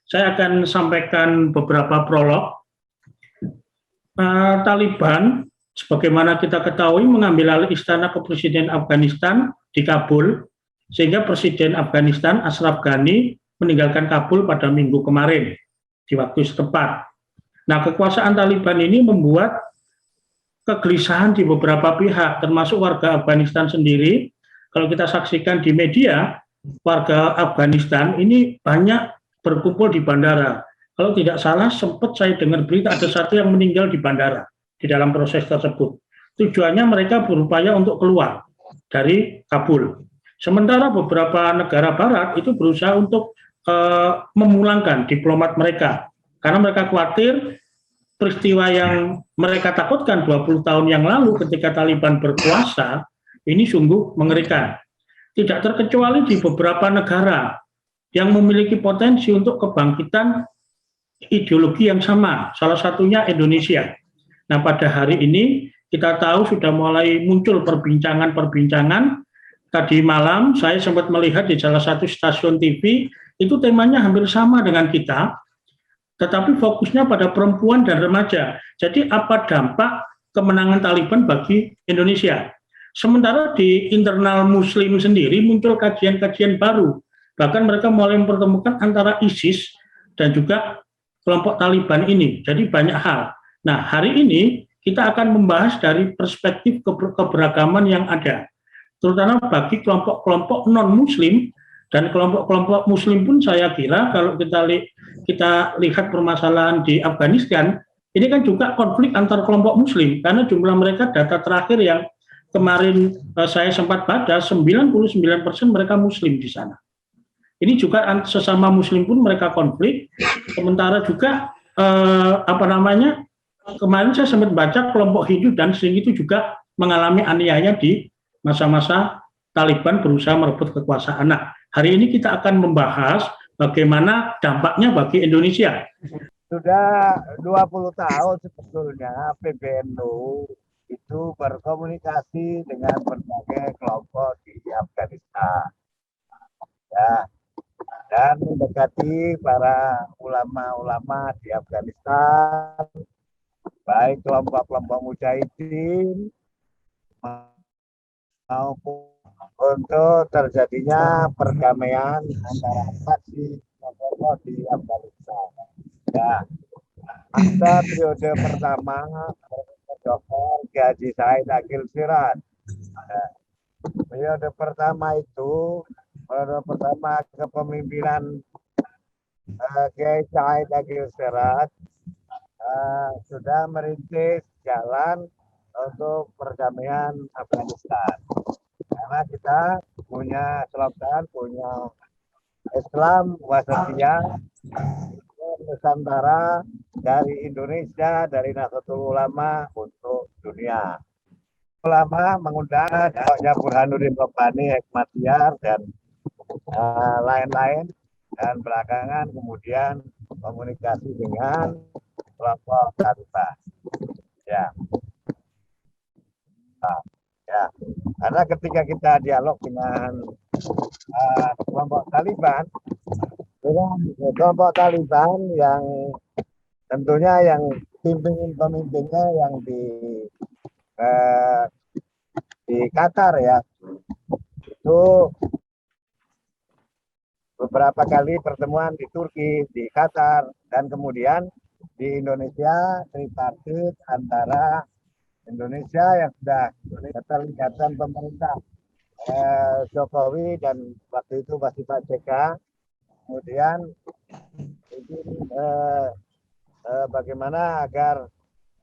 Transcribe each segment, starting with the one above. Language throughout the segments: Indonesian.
Saya akan sampaikan beberapa prolog. Taliban, sebagaimana kita ketahui, mengambil alih istana kepresiden Afghanistan di Kabul, sehingga Presiden Afghanistan Ashraf Ghani meninggalkan Kabul pada minggu kemarin di waktu setempat. Nah, kekuasaan Taliban ini membuat kegelisahan di beberapa pihak, termasuk warga Afghanistan sendiri. Kalau kita saksikan di media, warga Afghanistan ini banyak berkumpul di bandara. Kalau tidak salah, sempat saya dengar berita ada satu yang meninggal di bandara di dalam proses tersebut. Tujuannya mereka berupaya untuk keluar dari Kabul. Sementara beberapa negara barat itu berusaha untuk memulangkan diplomat mereka. Karena mereka khawatir peristiwa yang mereka takutkan 20 tahun yang lalu ketika Taliban berkuasa, ini sungguh mengerikan. Tidak terkecuali di beberapa negara yang memiliki potensi untuk kebangkitan ideologi yang sama, salah satunya Indonesia. Nah, pada hari ini kita tahu sudah mulai muncul perbincangan-perbincangan. Tadi malam saya sempat melihat di salah satu stasiun TV, itu temanya hampir sama dengan kita, tetapi fokusnya pada perempuan dan remaja. Jadi apa dampak kemenangan Taliban bagi Indonesia? Sementara di internal Muslim sendiri muncul kajian-kajian baru. Bahkan mereka mulai mempertemukan antara ISIS dan juga kelompok Taliban ini. Jadi banyak hal. Nah, hari ini kita akan membahas dari perspektif keberagaman yang ada, terutama bagi kelompok-kelompok non-Muslim dan kelompok-kelompok Muslim pun saya kira kalau kita lihat permasalahan di Afghanistan, ini kan juga konflik antar kelompok Muslim, karena jumlah mereka data terakhir yang kemarin saya sempat baca, 99% mereka Muslim di sana. Ini juga sesama Muslim pun mereka konflik. Sementara juga kemarin saya sempat baca kelompok Hindu dan Sikh itu juga mengalami aniaya di masa-masa Taliban berusaha merebut kekuasaan. Nah, hari ini kita akan membahas bagaimana dampaknya bagi Indonesia. Sudah 20 tahun sebetulnya PBNU itu berkomunikasi dengan berbagai kelompok di Afghanistan. Ya, dan mendekati para ulama-ulama di Afghanistan, baik kelompok-kelompok mujahidin maupun untuk terjadinya perdamaian antara faksi kelompok di Afghanistan. Ya, masa periode pertama Dr. Haji Said Akil Siraj. Periode pertama kepemimpinan Kiai Said Akil Siraj sudah merintis jalan untuk perdamaian Afghanistan. Karena kita punya slogan, punya Islam wasatiyah Nusantara dari Indonesia, dari Nahdlatul Ulama untuk dunia. Ulama mengundang Dr. Burhanuddin Rabbani, Hekmatyar dan lain-lain, dan belakangan kemudian komunikasi dengan kelompok Taliban. Ya. Ya, karena ketika kita dialog dengan kelompok Taliban yang tentunya yang pemimpinnya yang di Qatar ya, itu beberapa kali pertemuan di Turki, di Qatar, dan kemudian di Indonesia tripartit antara Indonesia yang sudah keterlibatan pemerintah Jokowi dan waktu itu masih Pak JK, kemudian bagaimana agar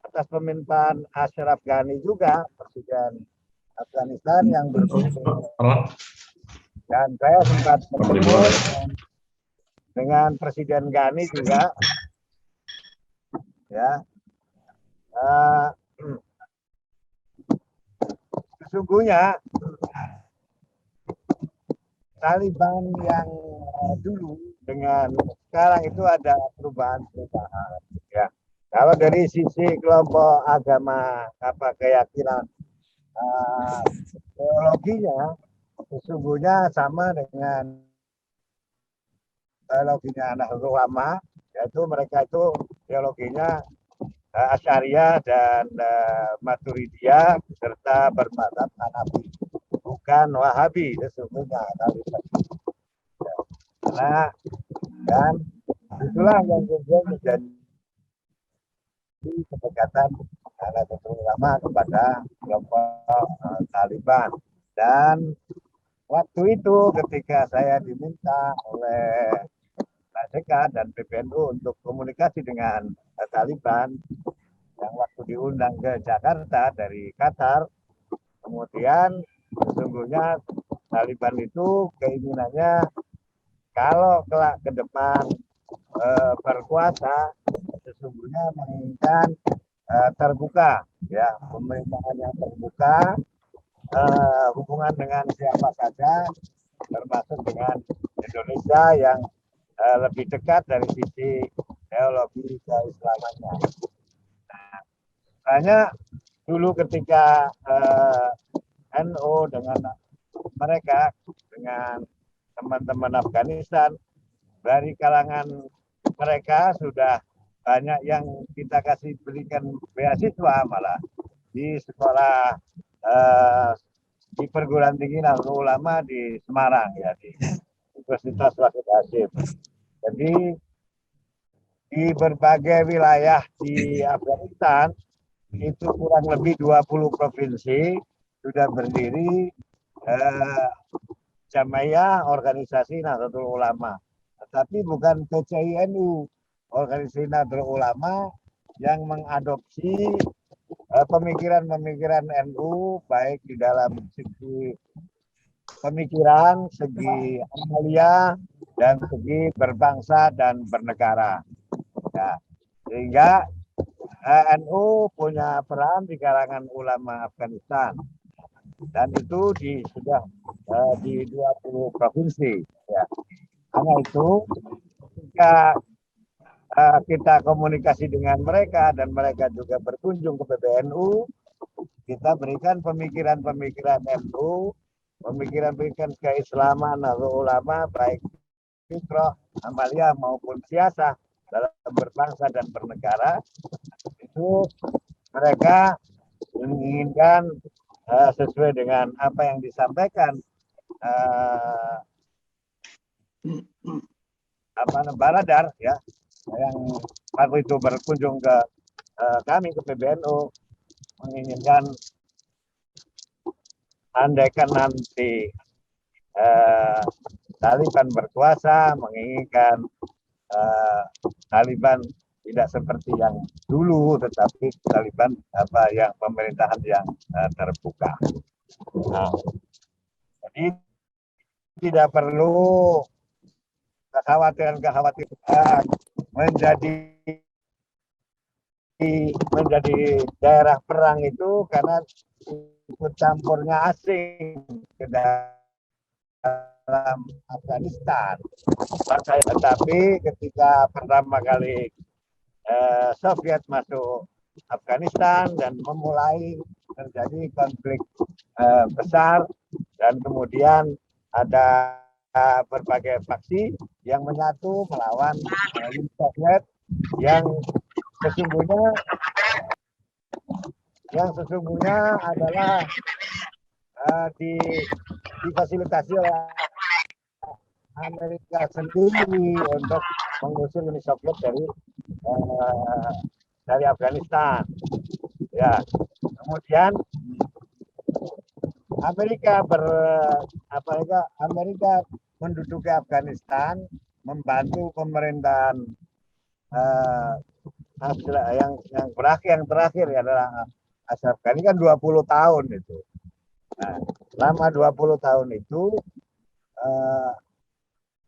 atas pemerintahan Ashraf Ghani juga Presiden Afghanistan yang berkumpul, dan saya sempat bertemu dengan Presiden Ghani juga, ya. Sesungguhnya Taliban yang dulu dengan sekarang itu ada perubahan-perubahan. Ya, kalau dari sisi kelompok agama apa keyakinan teologinya sesungguhnya sama dengan teologinya Nahdlatul Ulama, yaitu mereka itu teologinya Asy'ariyah dan Maturidiyah serta bermadzhab Hanafi, bukan Wahabi sesungguhnya. Nah, dan itulah yang kemudian menjadi kedekatan Nahdlatul Ulama kepada kelompok Taliban. Dan waktu itu ketika saya diminta oleh Nasdeka dan PBNU untuk komunikasi dengan Taliban, yang waktu diundang ke Jakarta dari Qatar, kemudian sesungguhnya Taliban itu keinginannya kalau kelak ke depan berkuasa sesungguhnya menginginkan terbuka, ya, pemerintahan yang terbuka, hubungan dengan siapa saja, termasuk dengan Indonesia yang lebih dekat dari sisi teologi keislamannya. Nah, hanya dulu ketika NU dengan mereka, dengan teman-teman Afghanistan, dari kalangan mereka sudah banyak yang kita kasih berikan beasiswa malah di sekolah di perguruan tinggi Nahdlatul Ulama di Semarang, ya, di Universitas Wahid Hasyim. Jadi di berbagai wilayah di Afghanistan itu kurang lebih 20 provinsi sudah berdiri Jamaiyah organisasi Nahdlatul Ulama. Tetapi bukan PCINU, organisasi Nahdlatul Ulama yang mengadopsi pemikiran-pemikiran NU baik di dalam segi pemikiran, segi amalia, dan segi berbangsa dan bernegara. Ya, sehingga NU punya peran di kalangan ulama Afghanistan dan itu sudah di 20 provinsi. Ya. Karena itu ketika kita komunikasi dengan mereka dan mereka juga berkunjung ke PBNU, kita berikan pemikiran-pemikiran NU, pemikiran-pemikiran keislaman ulama baik fitrah, amalia maupun siasah dalam berbangsa dan bernegara. Itu mereka menginginkan sesuai dengan apa yang disampaikan Baradar, ya, yang waktu itu berkunjung ke kami ke PBNU, menginginkan andaikan nanti Taliban berkuasa, menginginkan Taliban tidak seperti yang dulu, tetapi Taliban yang pemerintahan yang terbuka. Nah, jadi tidak perlu kekhawatiran menjadi daerah perang itu karena ikut campurnya asing ke dalam Afghanistan. Tetapi ketika pertama kali Soviet masuk Afghanistan dan memulai terjadi konflik besar dan kemudian ada berbagai faksi yang menyatu melawan Uni Soviet yang sesungguhnya adalah difasilitasi oleh Amerika sendiri untuk mengusir Uni Soviet dari Afghanistan. Ya, kemudian Amerika menduduki Afghanistan, membantu pemerintahan yang terakhir adalah Ashraf Ghani kan 20 tahun itu. Nah, selama 20 tahun itu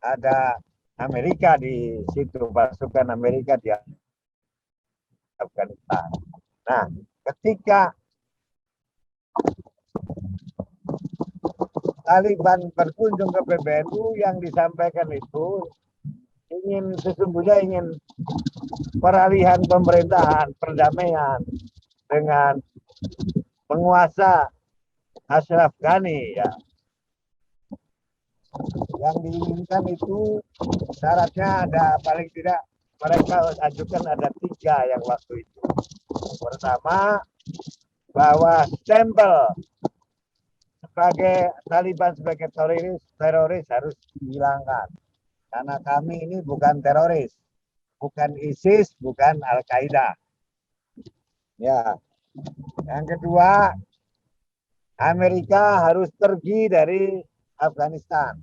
ada Amerika di situ, pasukan Amerika di Afghanistan. Nah, ketika Taliban berkunjung ke PBNU yang disampaikan itu sesungguhnya ingin peralihan pemerintahan, perdamaian dengan penguasa Ashraf Ghani ya. Yang diinginkan itu syaratnya ada paling tidak mereka ajukan ada 3 yang waktu itu. Pertama, bahwa stempel sebagai Taliban sebagai teroris harus dihilangkan. Karena kami ini bukan teroris, bukan ISIS, bukan Al-Qaeda. Ya. Yang kedua, Amerika harus pergi dari Afghanistan.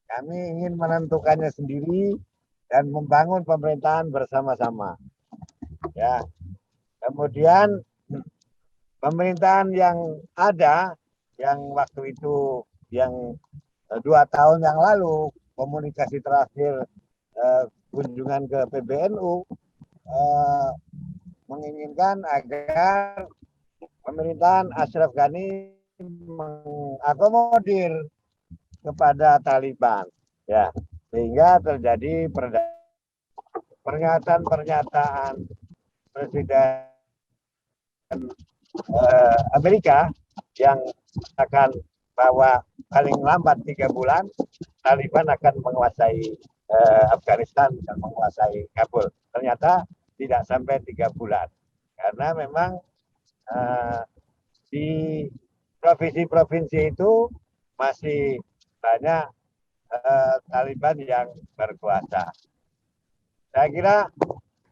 Kami ingin menentukannya sendiri dan membangun pemerintahan bersama-sama. Ya. Kemudian pemerintahan yang ada, yang waktu itu, yang 2 tahun yang lalu, komunikasi terakhir kunjungan ke PBNU, menginginkan agar pemerintahan Ashraf Ghani mengakomodir kepada Taliban, ya, sehingga terjadi pernyataan-pernyataan Presiden Amerika yang akan bahwa paling lambat 3 bulan Taliban akan menguasai Afghanistan dan menguasai Kabul. Ternyata tidak sampai 3 bulan karena memang di provinsi-provinsi itu masih banyak Taliban yang berkuasa. Saya kira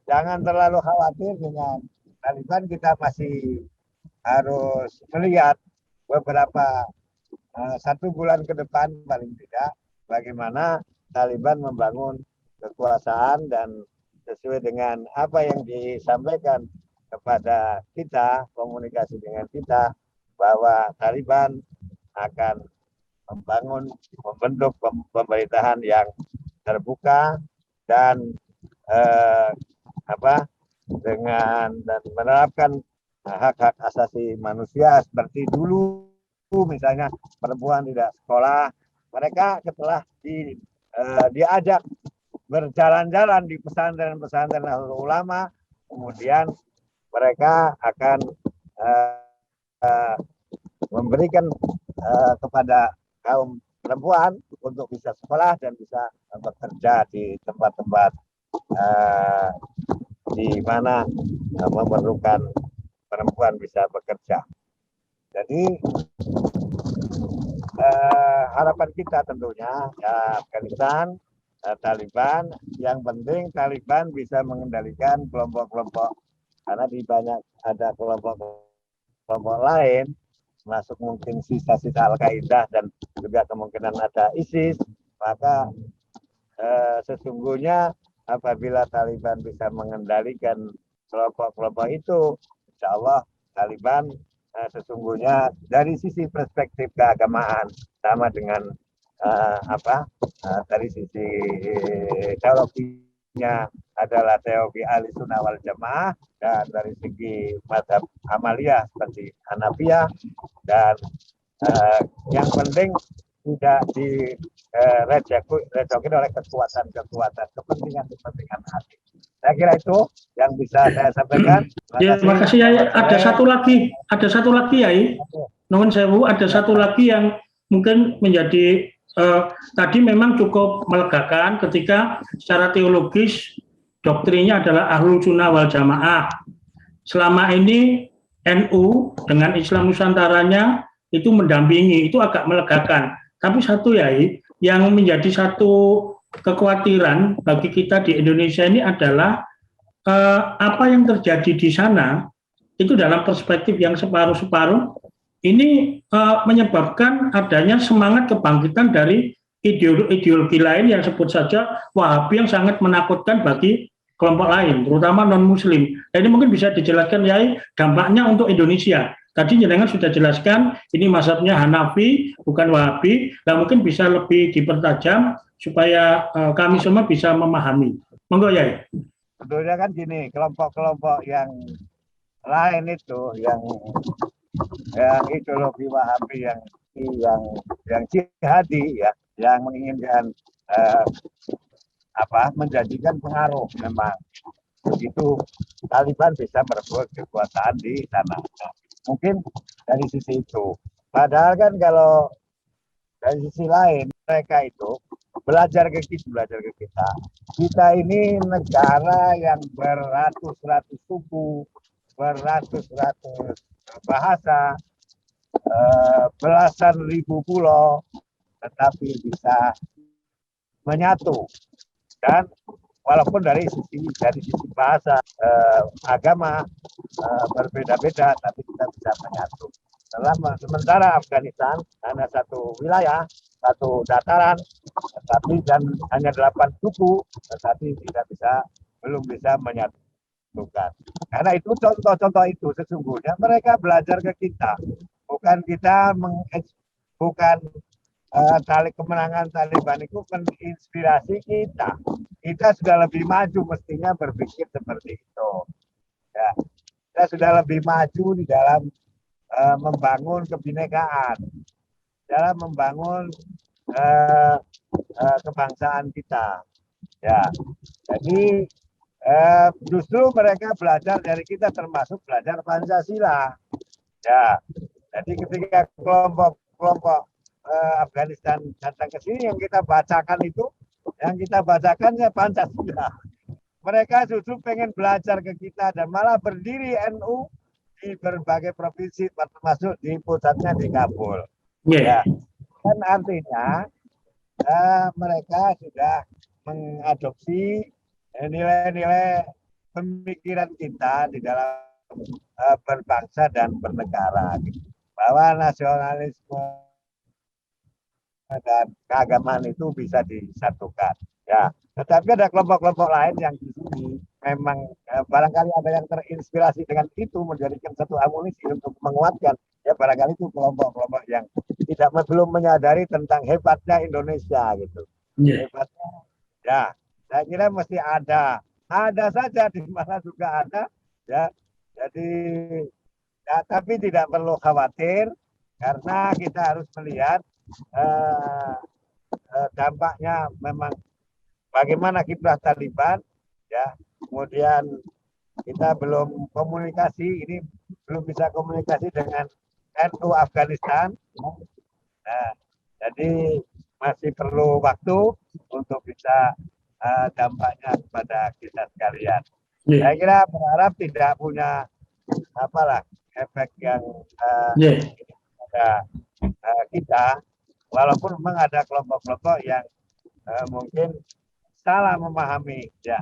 jangan terlalu khawatir dengan Taliban, kita masih harus melihat beberapa 1 bulan ke depan paling tidak bagaimana Taliban membangun kekuasaan dan sesuai dengan apa yang disampaikan kepada kita, komunikasi dengan kita, bahwa Taliban akan membentuk pemerintahan yang terbuka dan dengan dan menerapkan hak-hak asasi manusia seperti dulu, misalnya perempuan tidak sekolah, mereka setelah diajak berjalan-jalan di pesantren-pesantren Nahdlatul Ulama, kemudian mereka akan memberikan kepada kaum perempuan untuk bisa sekolah dan bisa bekerja di tempat-tempat di mana memerlukan perempuan bisa bekerja. Jadi harapan kita tentunya ya Afghanistan, Taliban, yang penting Taliban bisa mengendalikan kelompok-kelompok, karena di banyak ada kelompok lain, masuk mungkin sisa-sisa Al-Qaeda dan juga kemungkinan ada ISIS, maka sesungguhnya apabila Taliban bisa mengendalikan kelompok-kelompok itu, insya Allah Taliban sesungguhnya dari sisi perspektif keagamaan sama dengan dari sisi teologinya adalah teologi ahli sunnah wal jamaah, dan dari segi mazhab amaliyah seperti Hanafiyah, dan yang penting tidak direcokin oleh kekuatan kepentingan hati. Saya kira itu yang bisa saya sampaikan. Terima kasih Yai. Ada satu lagi Yai. Nuwun sewu, ada satu lagi yang mungkin menjadi tadi memang cukup melegakan ketika secara teologis doktrinnya adalah Ahlus Sunnah wal Jamaah. Selama ini NU dengan Islam Nusantaranya itu mendampingi, itu agak melegakan. Tapi satu Yai, yang menjadi satu kekhawatiran bagi kita di Indonesia ini adalah apa yang terjadi di sana itu dalam perspektif yang separuh-separuh ini menyebabkan adanya semangat kebangkitan dari ideologi lain yang sebut saja Wahabi yang sangat menakutkan bagi kelompok lain, terutama non-Muslim. Ini mungkin bisa dijelaskan Yai dampaknya untuk Indonesia. Tadi jenengan sudah jelaskan ini mazhabnya Hanafi bukan Wahabi. Nah mungkin bisa lebih dipertajam supaya kami semua bisa memahami. Monggo Yai. Sebetulnya kan gini, kelompok-kelompok yang lain itu yang ideologi Wahabi yang yang jihadi ya, yang menginginkan menjadikan pengaruh memang begitu Taliban bisa merebut kekuasaan di sana. Mungkin dari sisi itu. Padahal kan kalau dari sisi lain mereka itu belajar ke kita. Kita ini negara yang beratus-ratus suku, beratus-ratus bahasa, belasan ribu pulau, tetapi bisa menyatu. Dan walaupun dari sisi bahasa, agama berbeda-beda, tapi kita bisa menyatu. Sementara Afghanistan hanya satu wilayah, satu dataran, tetapi dan hanya 8 suku, tetapi belum bisa menyatukan. Karena itu contoh-contoh itu sesungguhnya mereka belajar ke kita, bukan kita kemenangan Taliban itu menginspirasi kita. Kita sudah lebih maju mestinya berpikir seperti itu. Ya, kita sudah lebih maju di dalam membangun kebinekaan, dalam membangun kebangsaan kita. Ya, jadi justru mereka belajar dari kita, termasuk belajar Pancasila. Ya, jadi ketika kelompok Afghanistan datang ke sini, yang kita bacakan ya Pancasila. Mereka justru pengen belajar ke kita dan malah berdiri NU di berbagai provinsi, termasuk di pusatnya di Kabul. Ya, kan artinya mereka sudah mengadopsi nilai-nilai pemikiran kita di dalam berbangsa dan bernegara, bahwa nasionalisme dan keagamaan itu bisa disatukan. Ya, tetapi ada kelompok-kelompok lain yang di sini memang barangkali ada yang terinspirasi dengan itu, menjadikan satu amunisi untuk menguatkan. Ya, barangkali itu kelompok-kelompok yang belum menyadari tentang hebatnya Indonesia gitu. Hebatnya, ya, saya kira mesti ada saja, di mana juga ada. Ya, jadi ya, tapi tidak perlu khawatir karena kita harus melihat dampaknya memang bagaimana kiprah Taliban, ya. Kemudian kita belum bisa komunikasi dengan NU Afghanistan. Nah, jadi masih perlu waktu untuk bisa dampaknya kepada kita sekalian. Saya kira berharap tidak punya efek yang pada kita, walaupun memang ada kelompok-kelompok yang mungkin salah memahami, ya.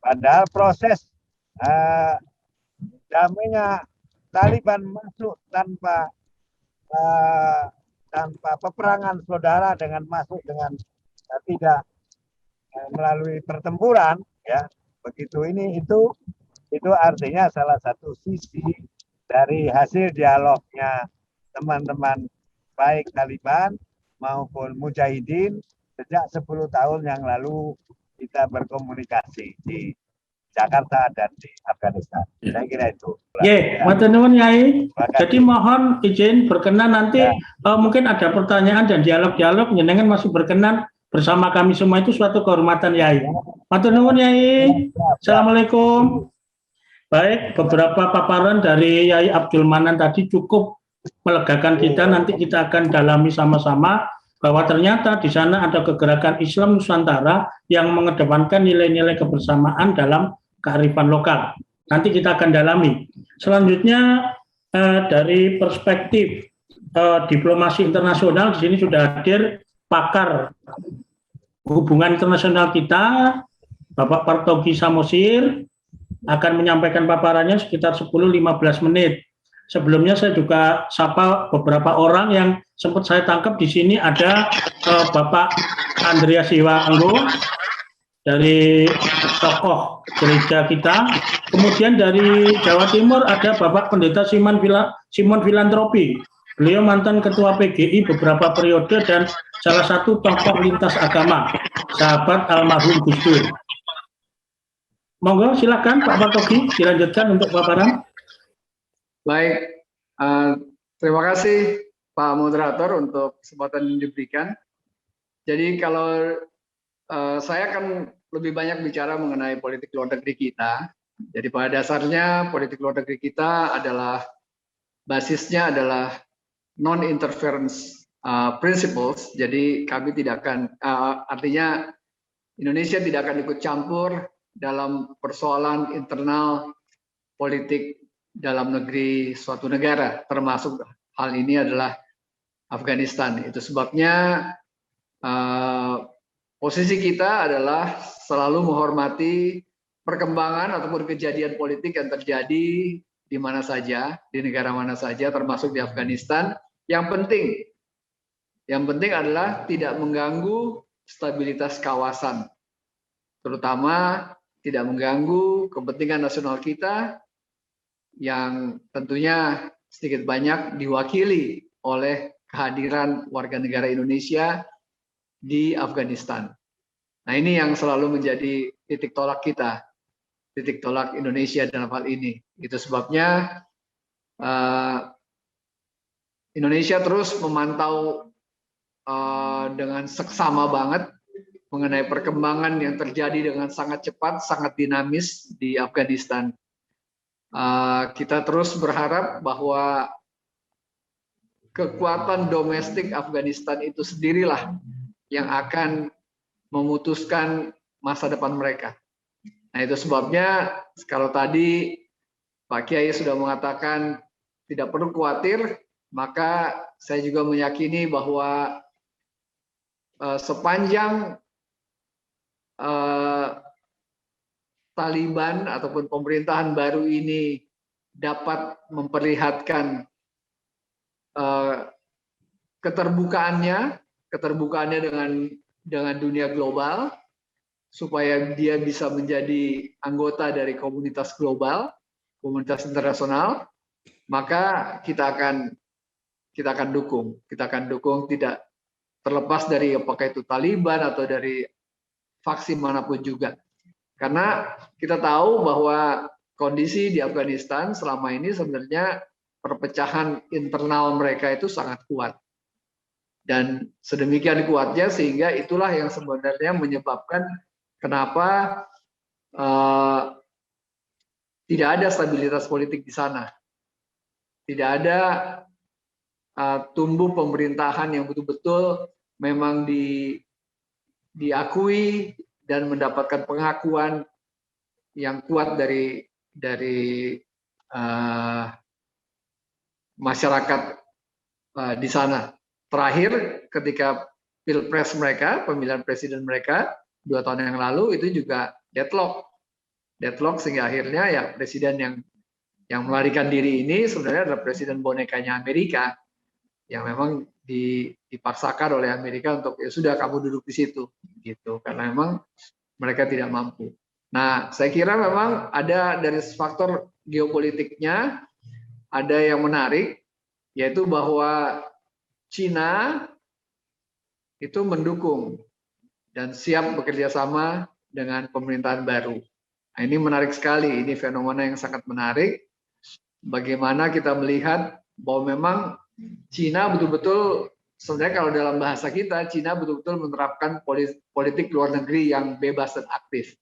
Padahal proses damainya Taliban masuk tanpa peperangan saudara, dengan tidak melalui pertempuran, ya. Begitu itu artinya salah satu sisi dari hasil dialognya teman-teman baik Taliban maupun Mujahidin sejak 10 tahun yang lalu kita berkomunikasi di Jakarta dan di Afghanistan. Saya kira itu. Matur nuwun Yai. Jadi mohon izin berkenan nanti mungkin ada pertanyaan dan dialog-dialog, jenengan masih berkenan bersama kami semua, itu suatu kehormatan Yai. Matur nuwun Yai. Assalamualaikum. Baik, beberapa paparan dari Yai Abdul Manan tadi cukup melegakan kita. Nanti kita akan dalami sama-sama bahwa ternyata di sana ada kegerakan Islam Nusantara yang mengedepankan nilai-nilai kebersamaan dalam kearifan lokal. Nanti kita akan dalami. Selanjutnya dari perspektif diplomasi internasional, di sini sudah hadir pakar hubungan internasional kita, Bapak Partogi Samosir, akan menyampaikan paparannya sekitar 10-15 menit. Sebelumnya saya juga sapa beberapa orang yang sempat saya tangkap di sini. Ada Bapak Andreas Iwango dari tokoh gereja kita. Kemudian dari Jawa Timur ada Bapak Pendeta Simon Filantropi. Beliau mantan Ketua PGI beberapa periode dan salah satu tokoh lintas agama, sahabat almarhum Gus Dur. Monggo silakan Pak Partogi dilanjutkan untuk paparan. Baik, terima kasih Pak Moderator untuk kesempatan yang diberikan. Jadi kalau saya akan lebih banyak bicara mengenai politik luar negeri kita. Jadi pada dasarnya politik luar negeri kita adalah basisnya adalah non-interference principles. Jadi kami tidak akan artinya Indonesia tidak akan ikut campur dalam persoalan internal politik dalam negeri suatu negara, termasuk hal ini adalah Afghanistan. Itu sebabnya posisi kita adalah selalu menghormati perkembangan ataupun kejadian politik yang terjadi di mana saja, di negara mana saja, termasuk di Afghanistan. Yang penting adalah tidak mengganggu stabilitas kawasan, terutama tidak mengganggu kepentingan nasional kita yang tentunya sedikit banyak diwakili oleh kehadiran warga negara Indonesia di Afghanistan. Nah, ini yang selalu menjadi titik tolak kita, titik tolak Indonesia dalam hal ini. Itu sebabnya Indonesia terus memantau dengan seksama banget mengenai perkembangan yang terjadi dengan sangat cepat, sangat dinamis di Afghanistan. Kita terus berharap bahwa kekuatan domestik Afghanistan itu sendirilah yang akan memutuskan masa depan mereka. Nah, itu sebabnya kalau tadi Pak Kiai sudah mengatakan tidak perlu khawatir, maka saya juga meyakini bahwa sepanjang Taliban ataupun pemerintahan baru ini dapat memperlihatkan keterbukaannya dengan dunia global, supaya dia bisa menjadi anggota dari komunitas global, komunitas internasional, maka kita akan dukung tidak terlepas dari apakah itu Taliban atau dari faksi manapun juga. Karena kita tahu bahwa kondisi di Afghanistan selama ini sebenarnya perpecahan internal mereka itu sangat kuat. Dan sedemikian kuatnya sehingga itulah yang sebenarnya menyebabkan kenapa tidak ada stabilitas politik di sana. Tidak ada tumbuh pemerintahan yang betul-betul memang diakui dan mendapatkan pengakuan yang kuat dari masyarakat di sana. Terakhir ketika pilpres mereka, pemilihan presiden mereka 2 tahun yang lalu itu juga deadlock sehingga akhirnya ya presiden yang melarikan diri ini sebenarnya adalah presiden bonekanya Amerika yang memang dipaksakan oleh Amerika untuk ya sudah kamu duduk di situ gitu, karena memang mereka tidak mampu. Nah, saya kira memang ada dari faktor geopolitiknya ada yang menarik, yaitu bahwa Cina itu mendukung dan siap bekerja sama dengan pemerintahan baru. Nah, ini menarik sekali, ini fenomena yang sangat menarik. Bagaimana kita melihat bahwa memang Cina betul-betul, sebenarnya kalau dalam bahasa kita, Cina betul-betul menerapkan politik luar negeri yang bebas dan aktif.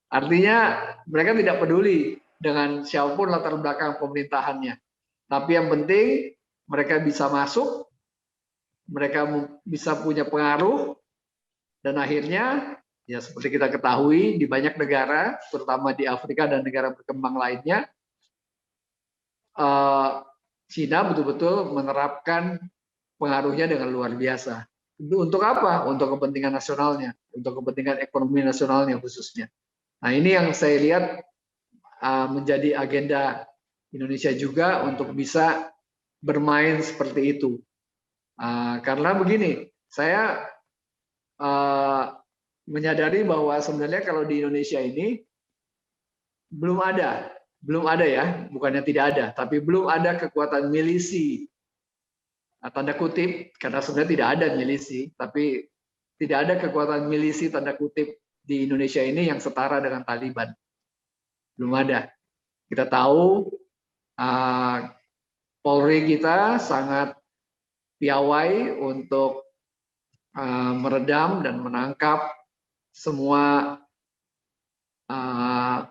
Artinya mereka tidak peduli dengan siapapun latar belakang pemerintahannya. Tapi yang penting mereka bisa masuk, mereka bisa punya pengaruh, dan akhirnya ya seperti kita ketahui di banyak negara, terutama di Afrika dan negara berkembang lainnya, Cina betul-betul menerapkan pengaruhnya dengan luar biasa. Untuk apa? Untuk kepentingan nasionalnya, untuk kepentingan ekonomi nasionalnya khususnya. Nah, ini yang saya lihat menjadi agenda Indonesia juga untuk bisa bermain seperti itu. Karena begini, saya menyadari bahwa sebenarnya kalau di Indonesia ini belum ada ya, bukannya tidak ada, tapi belum ada kekuatan milisi, tanda kutip, karena sebenarnya tidak ada milisi, tapi tidak ada kekuatan milisi tanda kutip di Indonesia ini yang setara dengan Taliban. Belum ada. Kita tahu Polri kita sangat piawai untuk meredam dan menangkap semua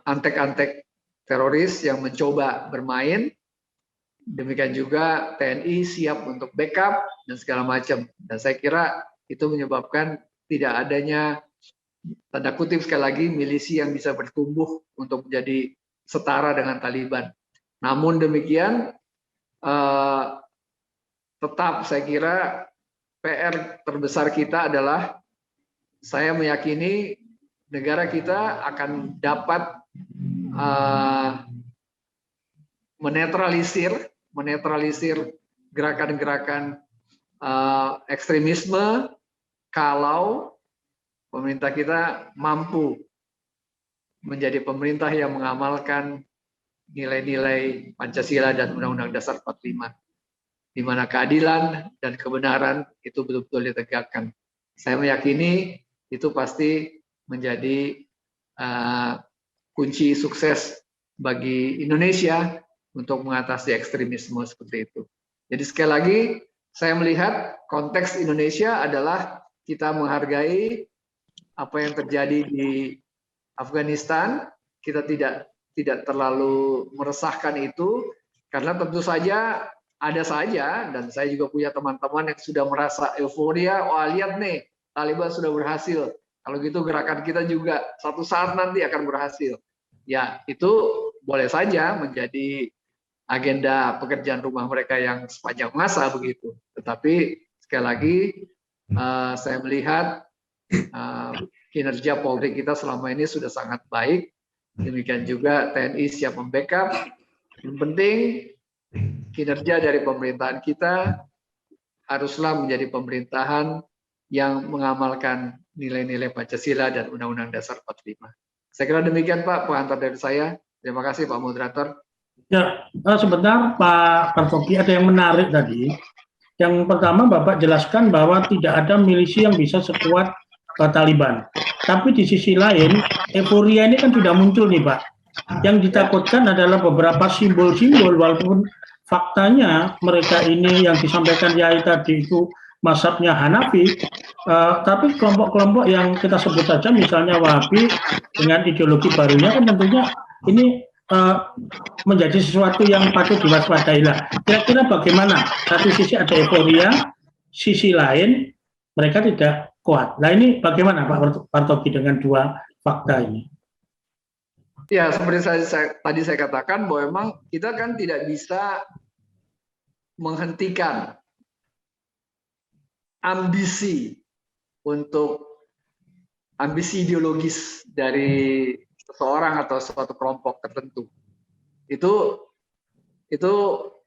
antek-antek teroris yang mencoba bermain. Demikian juga TNI siap untuk backup dan segala macam. Dan saya kira itu menyebabkan tidak adanya, tanda kutip sekali lagi, milisi yang bisa bertumbuh untuk menjadi setara dengan Taliban. Namun demikian, tetap saya kira PR terbesar kita adalah, saya meyakini negara kita akan dapat menetralisir gerakan-gerakan ekstremisme kalau pemerintah kita mampu menjadi pemerintah yang mengamalkan nilai-nilai Pancasila dan Undang-Undang Dasar 45, di mana keadilan dan kebenaran itu betul-betul ditegakkan. Saya meyakini itu pasti menjadi kunci sukses bagi Indonesia untuk mengatasi ekstremisme seperti itu. Jadi sekali lagi, saya melihat konteks Indonesia adalah kita menghargai apa yang terjadi di Afghanistan. Kita tidak terlalu meresahkan itu, karena tentu saja ada saja, dan saya juga punya teman-teman yang sudah merasa euforia, wah lihat nih, Taliban sudah berhasil. Kalau gitu gerakan kita juga satu saat nanti akan berhasil. Ya, itu boleh saja menjadi agenda pekerjaan rumah mereka yang sepanjang masa begitu. Tetapi sekali lagi saya melihat kinerja Polri kita selama ini sudah sangat baik. Demikian juga TNI siap membackup. Yang penting kinerja dari pemerintahan kita haruslah menjadi pemerintahan yang mengamalkan nilai-nilai Pancasila dan Undang-Undang Dasar 45. Saya kira demikian Pak, pengantar dari saya. Terima kasih Pak Moderator. Ya, sebentar Pak Partogi, ada yang menarik tadi. Yang pertama Bapak jelaskan bahwa tidak ada milisi yang bisa sekuat Taliban. Tapi di sisi lain, euforia ini kan sudah muncul nih Pak. Yang ditakutkan adalah beberapa simbol-simbol, walaupun faktanya mereka ini yang disampaikan Yai tadi itu mazhabnya Hanafi, tapi kelompok-kelompok yang kita sebut saja misalnya Wahabi dengan ideologi barunya kan tentunya ini menjadi sesuatu yang patut diwaspadai lah. Kira-kira bagaimana? Satu sisi ada euforia, sisi lain mereka tidak kuat. Nah ini bagaimana Pak Partogi dengan dua fakta ini? Ya, seperti tadi saya katakan bahwa memang kita kan tidak bisa menghentikan ambisi ideologis dari seseorang atau suatu kelompok tertentu. Itu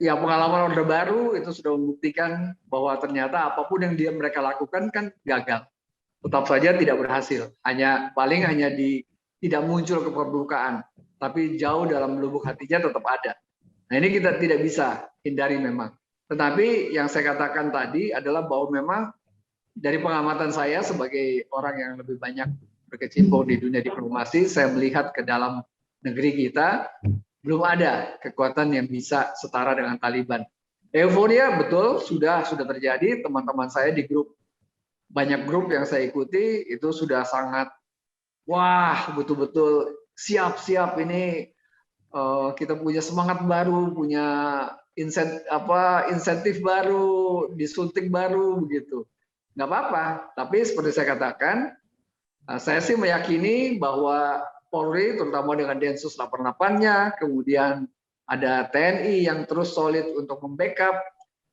ya pengalaman Orde Baru itu sudah membuktikan bahwa ternyata apapun yang mereka lakukan kan gagal. Tetap saja tidak berhasil. Paling hanya tidak muncul ke permukaan, tapi jauh dalam lubuk hatinya tetap ada. Nah ini kita tidak bisa hindari memang. Tetapi yang saya katakan tadi adalah bahwa memang dari pengamatan saya sebagai orang yang lebih banyak berkecimpung di dunia diplomasi, saya melihat ke dalam negeri kita belum ada kekuatan yang bisa setara dengan Taliban. Euforia betul sudah terjadi. Teman-teman saya di banyak grup yang saya ikuti itu sudah sangat wah betul-betul siap ini kita punya semangat baru, punya insentif baru, disuntik baru begitu. Nggak apa-apa, tapi seperti saya katakan, saya sih meyakini bahwa Polri terutama dengan Densus 88-nya, kemudian ada TNI yang terus solid untuk membackup,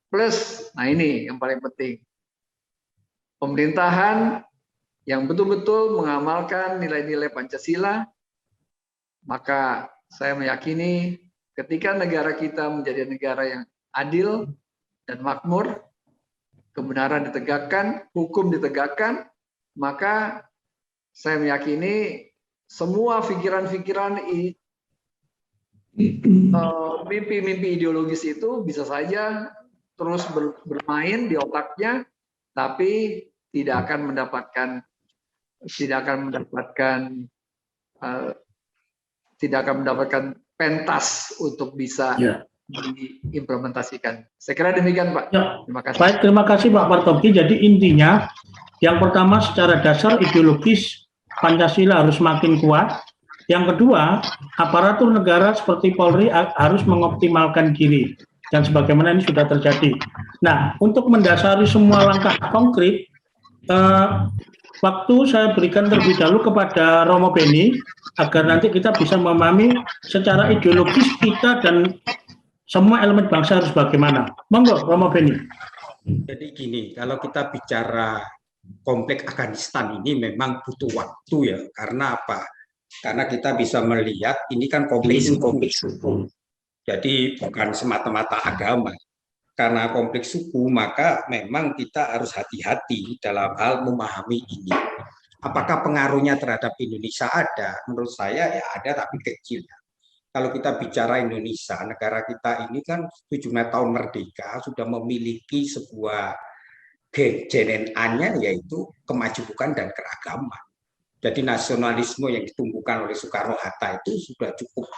plus, nah ini yang paling penting, pemerintahan yang betul-betul mengamalkan nilai-nilai Pancasila, maka saya meyakini ketika negara kita menjadi negara yang adil dan makmur, kebenaran ditegakkan, hukum ditegakkan, maka saya meyakini semua pikiran-pikiran mimpi-mimpi ideologis itu bisa saja terus bermain di otaknya, tapi tidak akan mendapatkan pentas untuk bisa diimplementasikan. Saya kira demikian, Pak. Ya, Terima kasih. baik, terima kasih Pak Partogi. Jadi intinya, yang pertama secara dasar ideologis Pancasila harus makin kuat. Yang kedua, aparatur negara seperti Polri harus mengoptimalkan diri. Dan sebagaimana ini sudah terjadi. Nah, untuk mendasari semua langkah konkret, waktu saya berikan terlebih dahulu kepada Romo Beni, agar nanti kita bisa memahami secara ideologis kita dan semua elemen bangsa harus bagaimana. Monggo, Romo Beni. Jadi gini, kalau kita bicara kompleks Afghanistan ini memang butuh waktu ya. Karena apa? Karena kita bisa melihat ini kan kompleks suku. Jadi bukan semata-mata agama. Karena kompleks suku, maka memang kita harus hati-hati dalam hal memahami ini. Apakah pengaruhnya terhadap Indonesia ada? Menurut saya ya ada, tapi kecil. Kalau kita bicara Indonesia, negara kita ini kan 75 tahun merdeka, sudah memiliki sebuah DNA-nya, yaitu kemajuan dan keragaman. Jadi nasionalisme yang ditumbuhkan oleh Soekarno-Hatta itu sudah cukup,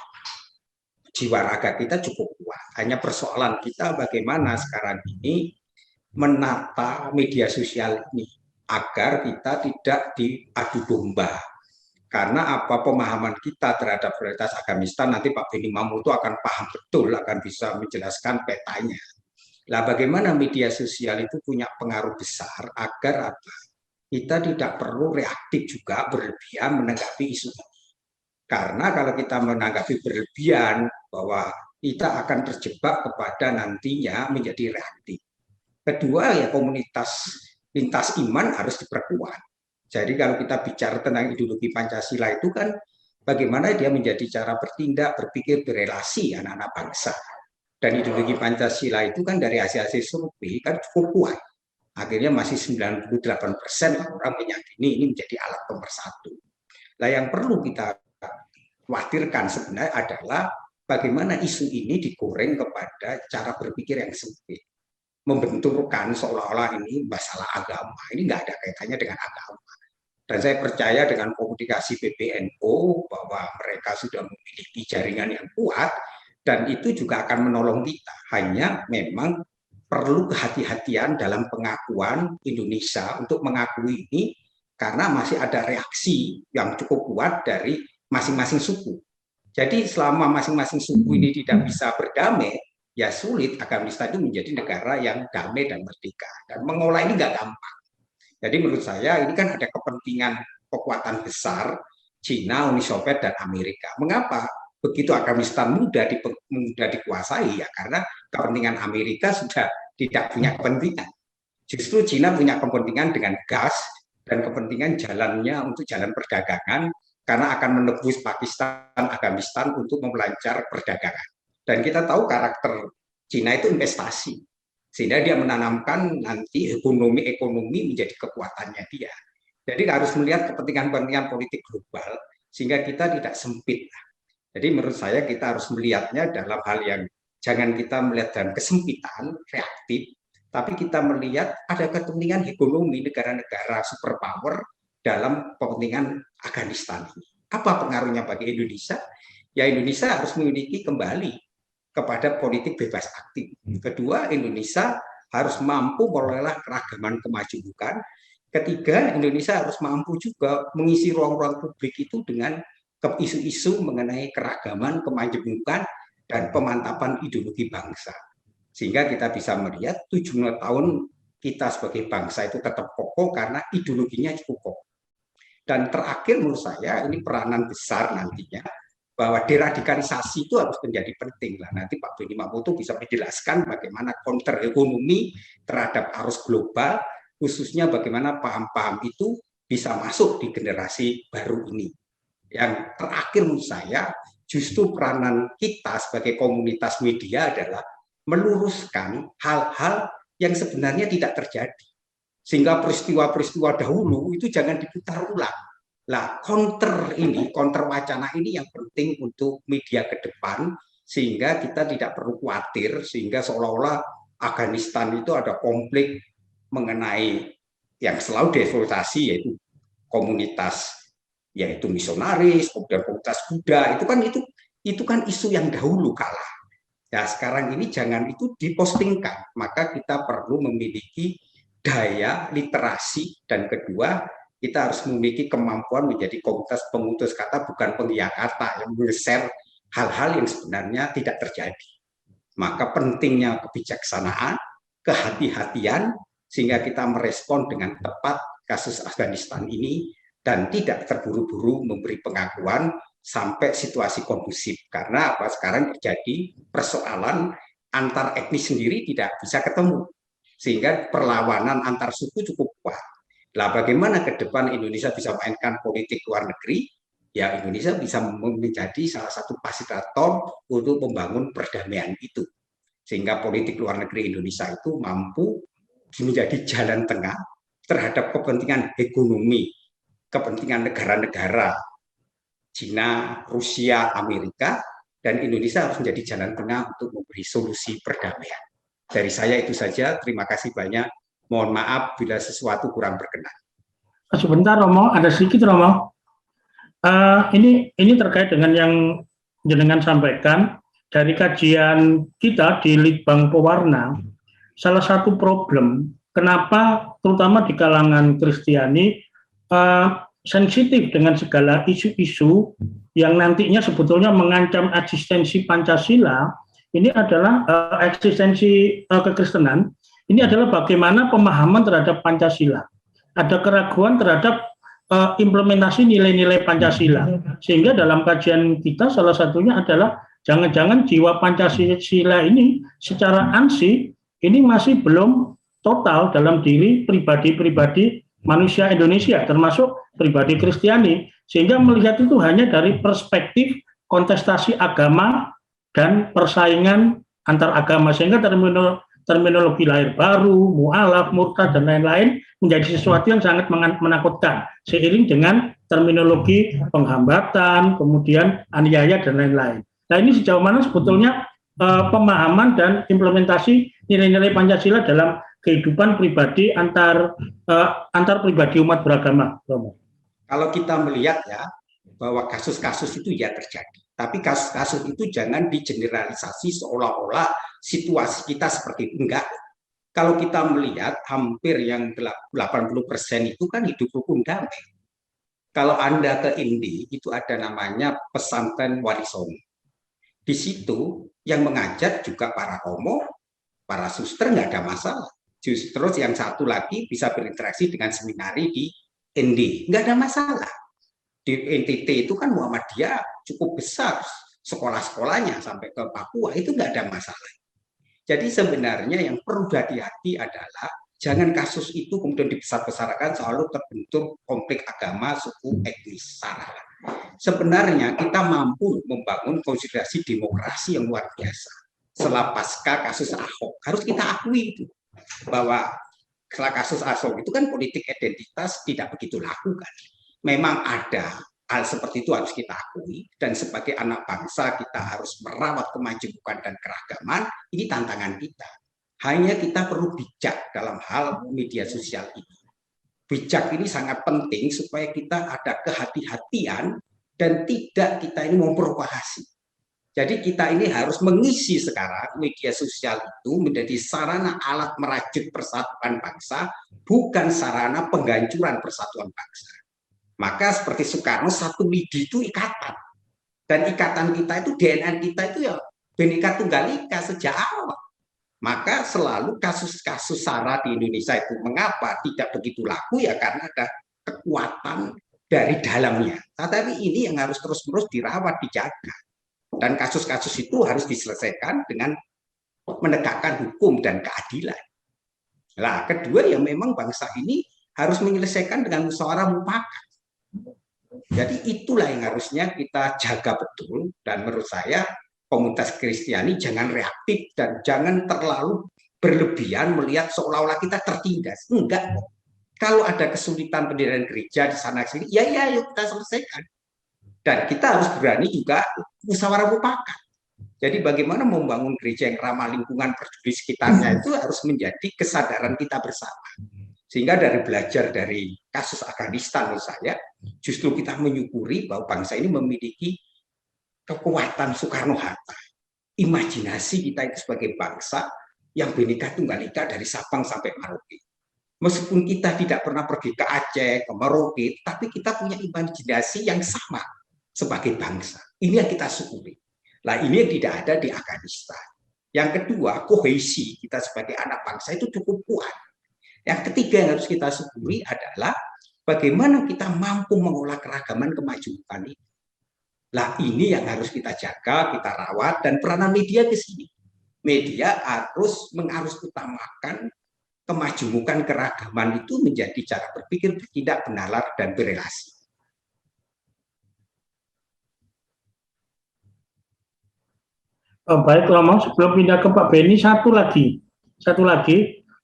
jiwa raga kita cukup kuat. Hanya persoalan kita bagaimana sekarang ini menata media sosial ini agar kita tidak diadu domba. Karena apa, pemahaman kita terhadap realitas Afghanistan, nanti Pak Beni Mamoto akan paham betul, akan bisa menjelaskan petanya. Lah bagaimana media sosial itu punya pengaruh besar agar apa? Kita tidak perlu reaktif juga berlebihan menanggapi isu ini. Karena kalau kita menanggapi berlebihan, bahwa kita akan terjebak kepada nantinya menjadi reaktif. Kedua, ya komunitas lintas iman harus diperkuat. Jadi kalau kita bicara tentang ideologi Pancasila itu kan bagaimana dia menjadi cara bertindak, berpikir, berelasi anak-anak bangsa. Dan ideologi Pancasila itu kan dari hasil-hasil survei kan cukup kuat. Akhirnya masih 98% orang meyakini ini menjadi alat pemersatu. Nah, yang perlu kita khawatirkan sebenarnya adalah bagaimana isu ini digoreng kepada cara berpikir yang sempit. Membenturkan seolah-olah ini masalah agama. Ini nggak ada kaitannya dengan agama. Dan saya percaya dengan komunikasi PBNU bahwa mereka sudah memiliki jaringan yang kuat dan itu juga akan menolong kita. Hanya memang perlu kehati-hatian dalam pengakuan Indonesia untuk mengakui ini karena masih ada reaksi yang cukup kuat dari masing-masing suku. Jadi selama masing-masing suku ini tidak bisa berdamai, ya sulit Afghanistan itu menjadi negara yang damai dan merdeka. Dan mengolah ini nggak gampang. Jadi menurut saya ini kan ada kepentingan kekuatan besar Cina, Uni Soviet, dan Amerika. Mengapa begitu Afghanistan mudah dikuasai? Ya karena kepentingan Amerika sudah tidak punya kepentingan. Justru Cina punya kepentingan dengan gas dan kepentingan jalannya untuk jalan perdagangan karena akan menebus Pakistan, Afghanistan untuk memelancar perdagangan. Dan kita tahu karakter Cina itu investasi. Sehingga dia menanamkan nanti ekonomi menjadi kekuatannya dia. Jadi harus melihat kepentingan-kepentingan politik global sehingga kita tidak sempit. Jadi menurut saya kita harus melihatnya dalam hal yang jangan kita melihat dalam kesempitan, reaktif, tapi kita melihat ada kepentingan ekonomi negara-negara superpower dalam kepentingan Afghanistan ini. Apa pengaruhnya bagi Indonesia? Ya Indonesia harus memiliki kembali kepada politik bebas aktif. Kedua, Indonesia harus mampu mengelola keragaman kemajuan. Ketiga, Indonesia harus mampu juga mengisi ruang-ruang publik itu dengan isu-isu mengenai keragaman, kemajuan, dan pemantapan ideologi bangsa. Sehingga kita bisa melihat 70 tahun kita sebagai bangsa itu tetap kokoh karena ideologinya cukup kokoh. Dan terakhir menurut saya ini peranan besar nantinya bahwa deradikalisasi itu harus menjadi penting lah. Nanti Pak Beni Mamoto bisa menjelaskan bagaimana counter ekonomi terhadap arus global, khususnya bagaimana paham-paham itu bisa masuk di generasi baru ini. Yang terakhir menurut saya justru peranan kita sebagai komunitas media adalah meluruskan hal-hal yang sebenarnya tidak terjadi. Sehingga peristiwa-peristiwa dahulu itu jangan diputar ulang. Nah, counter wacana ini yang penting untuk media ke depan, sehingga kita tidak perlu khawatir, sehingga seolah-olah Afghanistan itu ada konflik mengenai yang selalu dieksploitasi, yaitu komunitas, yaitu misionaris, kemudian komunitas Buddha, itu kan isu yang dahulu kalah. Ya, sekarang ini jangan itu dipostingkan, maka kita perlu memiliki daya literasi, dan kedua kita harus memiliki kemampuan menjadi komunitas pengutus kata, bukan pengiak kata yang nge-share hal-hal yang sebenarnya tidak terjadi. Maka pentingnya kebijaksanaan, kehati-hatian, sehingga kita merespon dengan tepat kasus Afghanistan ini dan tidak terburu-buru memberi pengakuan sampai situasi kondusif. Karena apa, sekarang terjadi persoalan antar etnis sendiri tidak bisa ketemu, sehingga perlawanan antar suku cukup kuat. Lah bagaimana ke depan Indonesia bisa mainkan politik luar negeri? Ya, Indonesia bisa menjadi salah satu fasilitator untuk membangun perdamaian itu. Sehingga politik luar negeri Indonesia itu mampu menjadi jalan tengah terhadap kepentingan ekonomi, kepentingan negara-negara China, Rusia, Amerika, dan Indonesia harus menjadi jalan tengah untuk memberi solusi perdamaian. Dari saya itu saja, terima kasih banyak. Mohon maaf bila sesuatu kurang berkenan. Sebentar Romo, ada sedikit Romo. Ini terkait dengan yang jenengan sampaikan. Dari kajian kita di Litbang Pewarna, salah satu problem kenapa terutama di kalangan Kristiani sensitif dengan segala isu-isu yang nantinya sebetulnya mengancam eksistensi Pancasila, ini adalah eksistensi kekristenan, ini adalah bagaimana pemahaman terhadap Pancasila. Ada keraguan terhadap implementasi nilai-nilai Pancasila. Sehingga dalam kajian kita salah satunya adalah jangan-jangan jiwa Pancasila ini secara ansih ini masih belum total dalam diri pribadi-pribadi manusia Indonesia, termasuk pribadi Kristiani, sehingga melihat itu hanya dari perspektif kontestasi agama dan persaingan antar agama, sehingga terminologi lahir baru, mu'alaf, murtad, dan lain-lain menjadi sesuatu yang sangat menakutkan, seiring dengan terminologi penghambatan, kemudian aniaya, dan lain-lain. Nah, ini sejauh mana sebetulnya pemahaman dan implementasi nilai-nilai Pancasila dalam kehidupan pribadi antar pribadi umat beragama, Romo? Kalau kita melihat ya, bahwa kasus-kasus itu ya terjadi, tapi kasus-kasus itu jangan digeneralisasi seolah-olah situasi kita seperti itu. Enggak. Kalau kita melihat hampir yang 80% itu kan hidup rukun damai. Kalau Anda ke Indi, itu ada namanya pesantren Warisono. Di situ yang mengajar juga para romo, para suster, nggak ada masalah. Justru yang satu lagi bisa berinteraksi dengan seminari di Indi, nggak ada masalah. Di NTT itu kan Muhammadiyah cukup besar, sekolah-sekolahnya sampai ke Papua itu nggak ada masalah. Jadi sebenarnya yang perlu hati-hati adalah jangan kasus itu kemudian dibesar-besarkan selalu terbentuk konflik agama, suku, etnis, sara. Sebenarnya kita mampu membangun konsolidasi demokrasi yang luar biasa. Setelah pasca kasus Ahok, harus kita akui itu bahwa setelah kasus Ahok itu kan politik identitas tidak begitu laku kan. Memang ada hal seperti itu harus kita akui, dan sebagai anak bangsa kita harus merawat kemajemukan dan keragaman. Ini tantangan kita. Hanya kita perlu bijak dalam hal media sosial ini. Bijak ini sangat penting supaya kita ada kehati-hatian dan tidak kita ini memprovokasi. Jadi kita ini harus mengisi sekarang media sosial itu menjadi sarana alat merajut persatuan bangsa, bukan sarana penghancuran persatuan bangsa. Maka seperti Soekarno, satu lidi itu ikatan. Dan ikatan kita itu, DNA kita itu ya Bhinneka Tunggal Ika sejak awal. Maka selalu kasus-kasus SARA di Indonesia itu mengapa tidak begitu laku, ya karena ada kekuatan dari dalamnya. Tetapi ini yang harus terus-menerus dirawat, dijaga. Dan kasus-kasus itu harus diselesaikan dengan menegakkan hukum dan keadilan. Nah, kedua ya memang bangsa ini harus menyelesaikan dengan musyawarah mufakat. Jadi itulah yang harusnya kita jaga betul, dan menurut saya komunitas Kristiani jangan reaktif dan jangan terlalu berlebihan melihat seolah-olah kita tertindas. Enggak. Kalau ada kesulitan pendirian gereja di sana sini, ya yuk kita selesaikan. Dan kita harus berani juga musyawarah mufakat. Jadi bagaimana membangun gereja yang ramah lingkungan, peduli sekitarnya itu harus menjadi kesadaran kita bersama. Sehingga dari belajar dari kasus Afghanistan menurut saya, justru kita menyukuri bahwa bangsa ini memiliki kekuatan Soekarno-Hatta. imajinasi kita itu sebagai bangsa yang Bhinneka Tunggal Ika dari Sabang sampai Merauke. Meskipun kita tidak pernah pergi ke Aceh, ke Merauke, tapi kita punya imajinasi yang sama sebagai bangsa. Ini yang kita syukuri. Nah, ini yang tidak ada di Afghanistan. Yang kedua, kohesi kita sebagai anak bangsa itu cukup kuat. Yang ketiga yang harus kita syukuri adalah bagaimana kita mampu mengolah keragaman kemajuan ini. Nah, ini yang harus kita jaga, kita rawat, dan peranan media ke sini. Media harus utamakan kemajuan keragaman itu menjadi cara berpikir, bertindak, bernalar, dan berrelasi. Baik, Romo, sebelum pindah ke Pak Beni, satu lagi.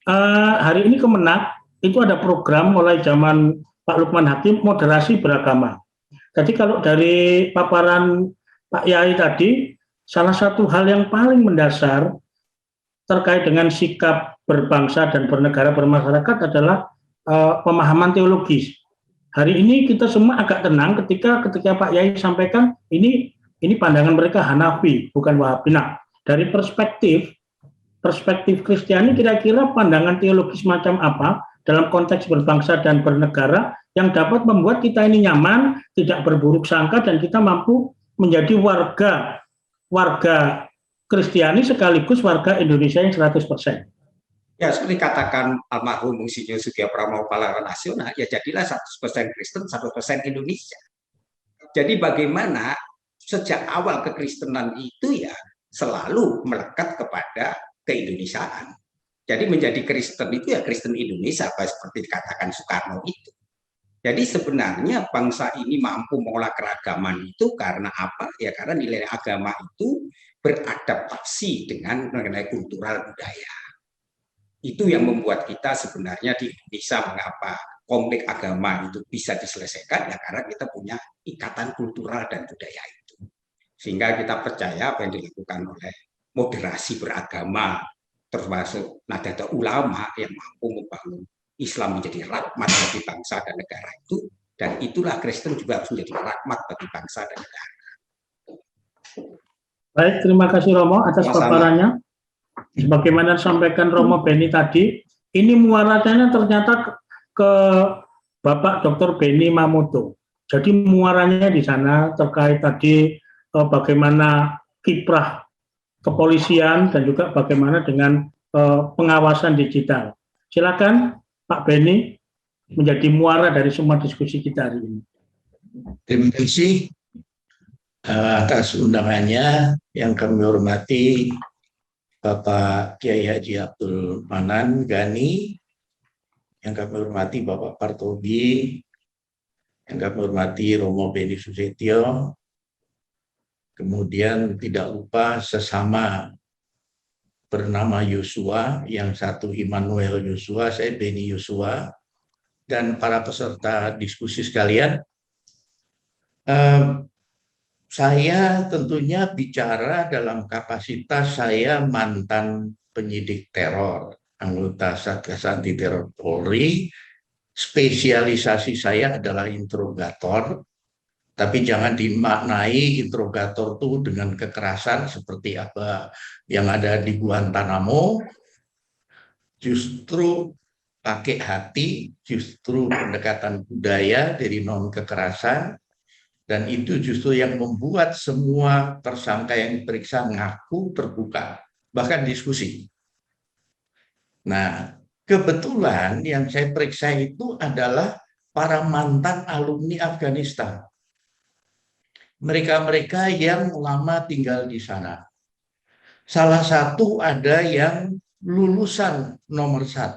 Hari ini Kemenak itu ada program mulai zaman Pak Lukman Hakim, moderasi beragama. Jadi kalau dari paparan Pak Yai tadi, salah satu hal yang paling mendasar terkait dengan sikap berbangsa dan bernegara bermasyarakat adalah pemahaman teologis. Hari ini kita semua agak tenang ketika Pak Yai sampaikan ini pandangan mereka Hanafi, bukan Wahabi. Nah, dari perspektif Kristiani, kira-kira pandangan teologis macam apa dalam konteks berbangsa dan bernegara yang dapat membuat kita ini nyaman, tidak berburuk sangka, dan kita mampu menjadi warga Kristiani sekaligus warga Indonesia yang 100%. Ya, seperti katakan almarhum Insinyur Sugiyopramono Pahlawan Nasional, ya jadilah 100% Kristen, 100% Indonesia. Jadi bagaimana sejak awal kekristenan itu ya selalu melekat kepada keindonesiaan. Jadi menjadi Kristen itu ya Kristen Indonesia, seperti dikatakan Soekarno itu. Jadi sebenarnya bangsa ini mampu mengolah keragaman itu karena apa? Ya karena nilai agama itu beradaptasi dengan nilai kultural budaya. Itu yang membuat kita sebenarnya di Indonesia mengapa konflik agama itu bisa diselesaikan, ya karena kita punya ikatan kultural dan budaya itu. Sehingga kita percaya apa yang dilakukan oleh moderasi beragama, termasuk Nahdlatul Ulama yang mampu membangun Islam menjadi rahmat bagi bangsa dan negara itu, dan itulah Kristen juga harus menjadi rahmat bagi bangsa dan negara. Baik, terima kasih Romo atas paparannya. Sebagaimana disampaikan Romo Beni tadi, ini muaranya ternyata ke Bapak Dr. Beni Mamoto. Jadi muaranya di sana terkait tadi bagaimana kiprah kepolisian dan juga bagaimana dengan pengawasan digital. Silakan Pak Beni menjadi muara dari semua diskusi kita hari ini. Terima kasih atas undangannya. Yang kami hormati Bapak Kiai Haji Abdul Manan Gani, yang kami hormati Bapak Partobi, yang kami hormati Romo Beni Susetio, kemudian tidak lupa sesama bernama Yosua, yang satu Immanuel Yosua, saya Beni Yosua, dan para peserta diskusi sekalian. Saya tentunya bicara dalam kapasitas saya mantan penyidik teror, anggota Satgas Anti Teror Polri. Spesialisasi saya adalah interrogator, tapi jangan dimaknai interrogator itu dengan kekerasan seperti apa yang ada di Guantanamo. Justru pakai hati, justru pendekatan budaya dari non-kekerasan, dan itu justru yang membuat semua tersangka yang diperiksa ngaku terbuka, bahkan diskusi. Nah, kebetulan yang saya periksa itu adalah para mantan alumni Afghanistan. Mereka-mereka yang lama tinggal di sana. Salah satu ada yang lulusan nomor 1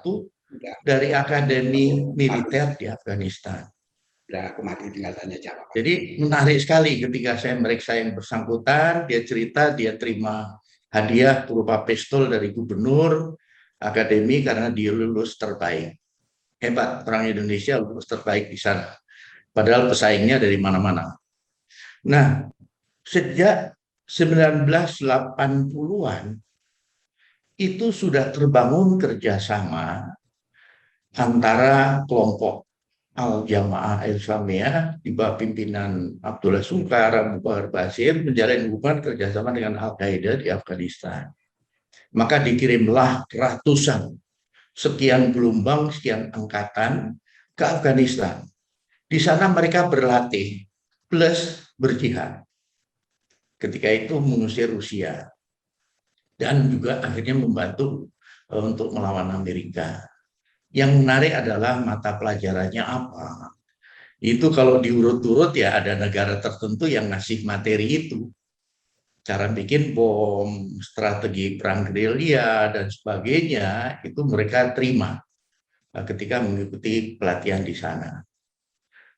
dari Akademi Militer di Afghanistan. Aku mati tinggal tanya jawab. Jadi menarik sekali ketika saya meriksa yang bersangkutan, dia cerita dia terima hadiah berupa pistol dari gubernur akademi karena dia lulus terbaik. Hebat, orang Indonesia lulus terbaik di sana. Padahal pesaingnya dari mana-mana. Nah, sejak 1980-an itu sudah terbangun kerjasama antara kelompok Al-Jamaah Islamiyah di bawah pimpinan Abdullah Sukar, Abu Bakar Basir menjalin hubungan kerjasama dengan Al-Qaeda di Afghanistan. Maka dikirimlah ratusan, sekian gelombang, sekian angkatan ke Afghanistan. Di sana mereka berlatih plus berjihad. Ketika itu mengusir Rusia dan juga akhirnya membantu untuk melawan Amerika. Yang menarik adalah mata pelajarannya apa? Itu kalau diurut-urut ya ada negara tertentu yang ngasih materi itu. Cara bikin bom, strategi perang gerilya, dan sebagainya, itu mereka terima ketika mengikuti pelatihan di sana.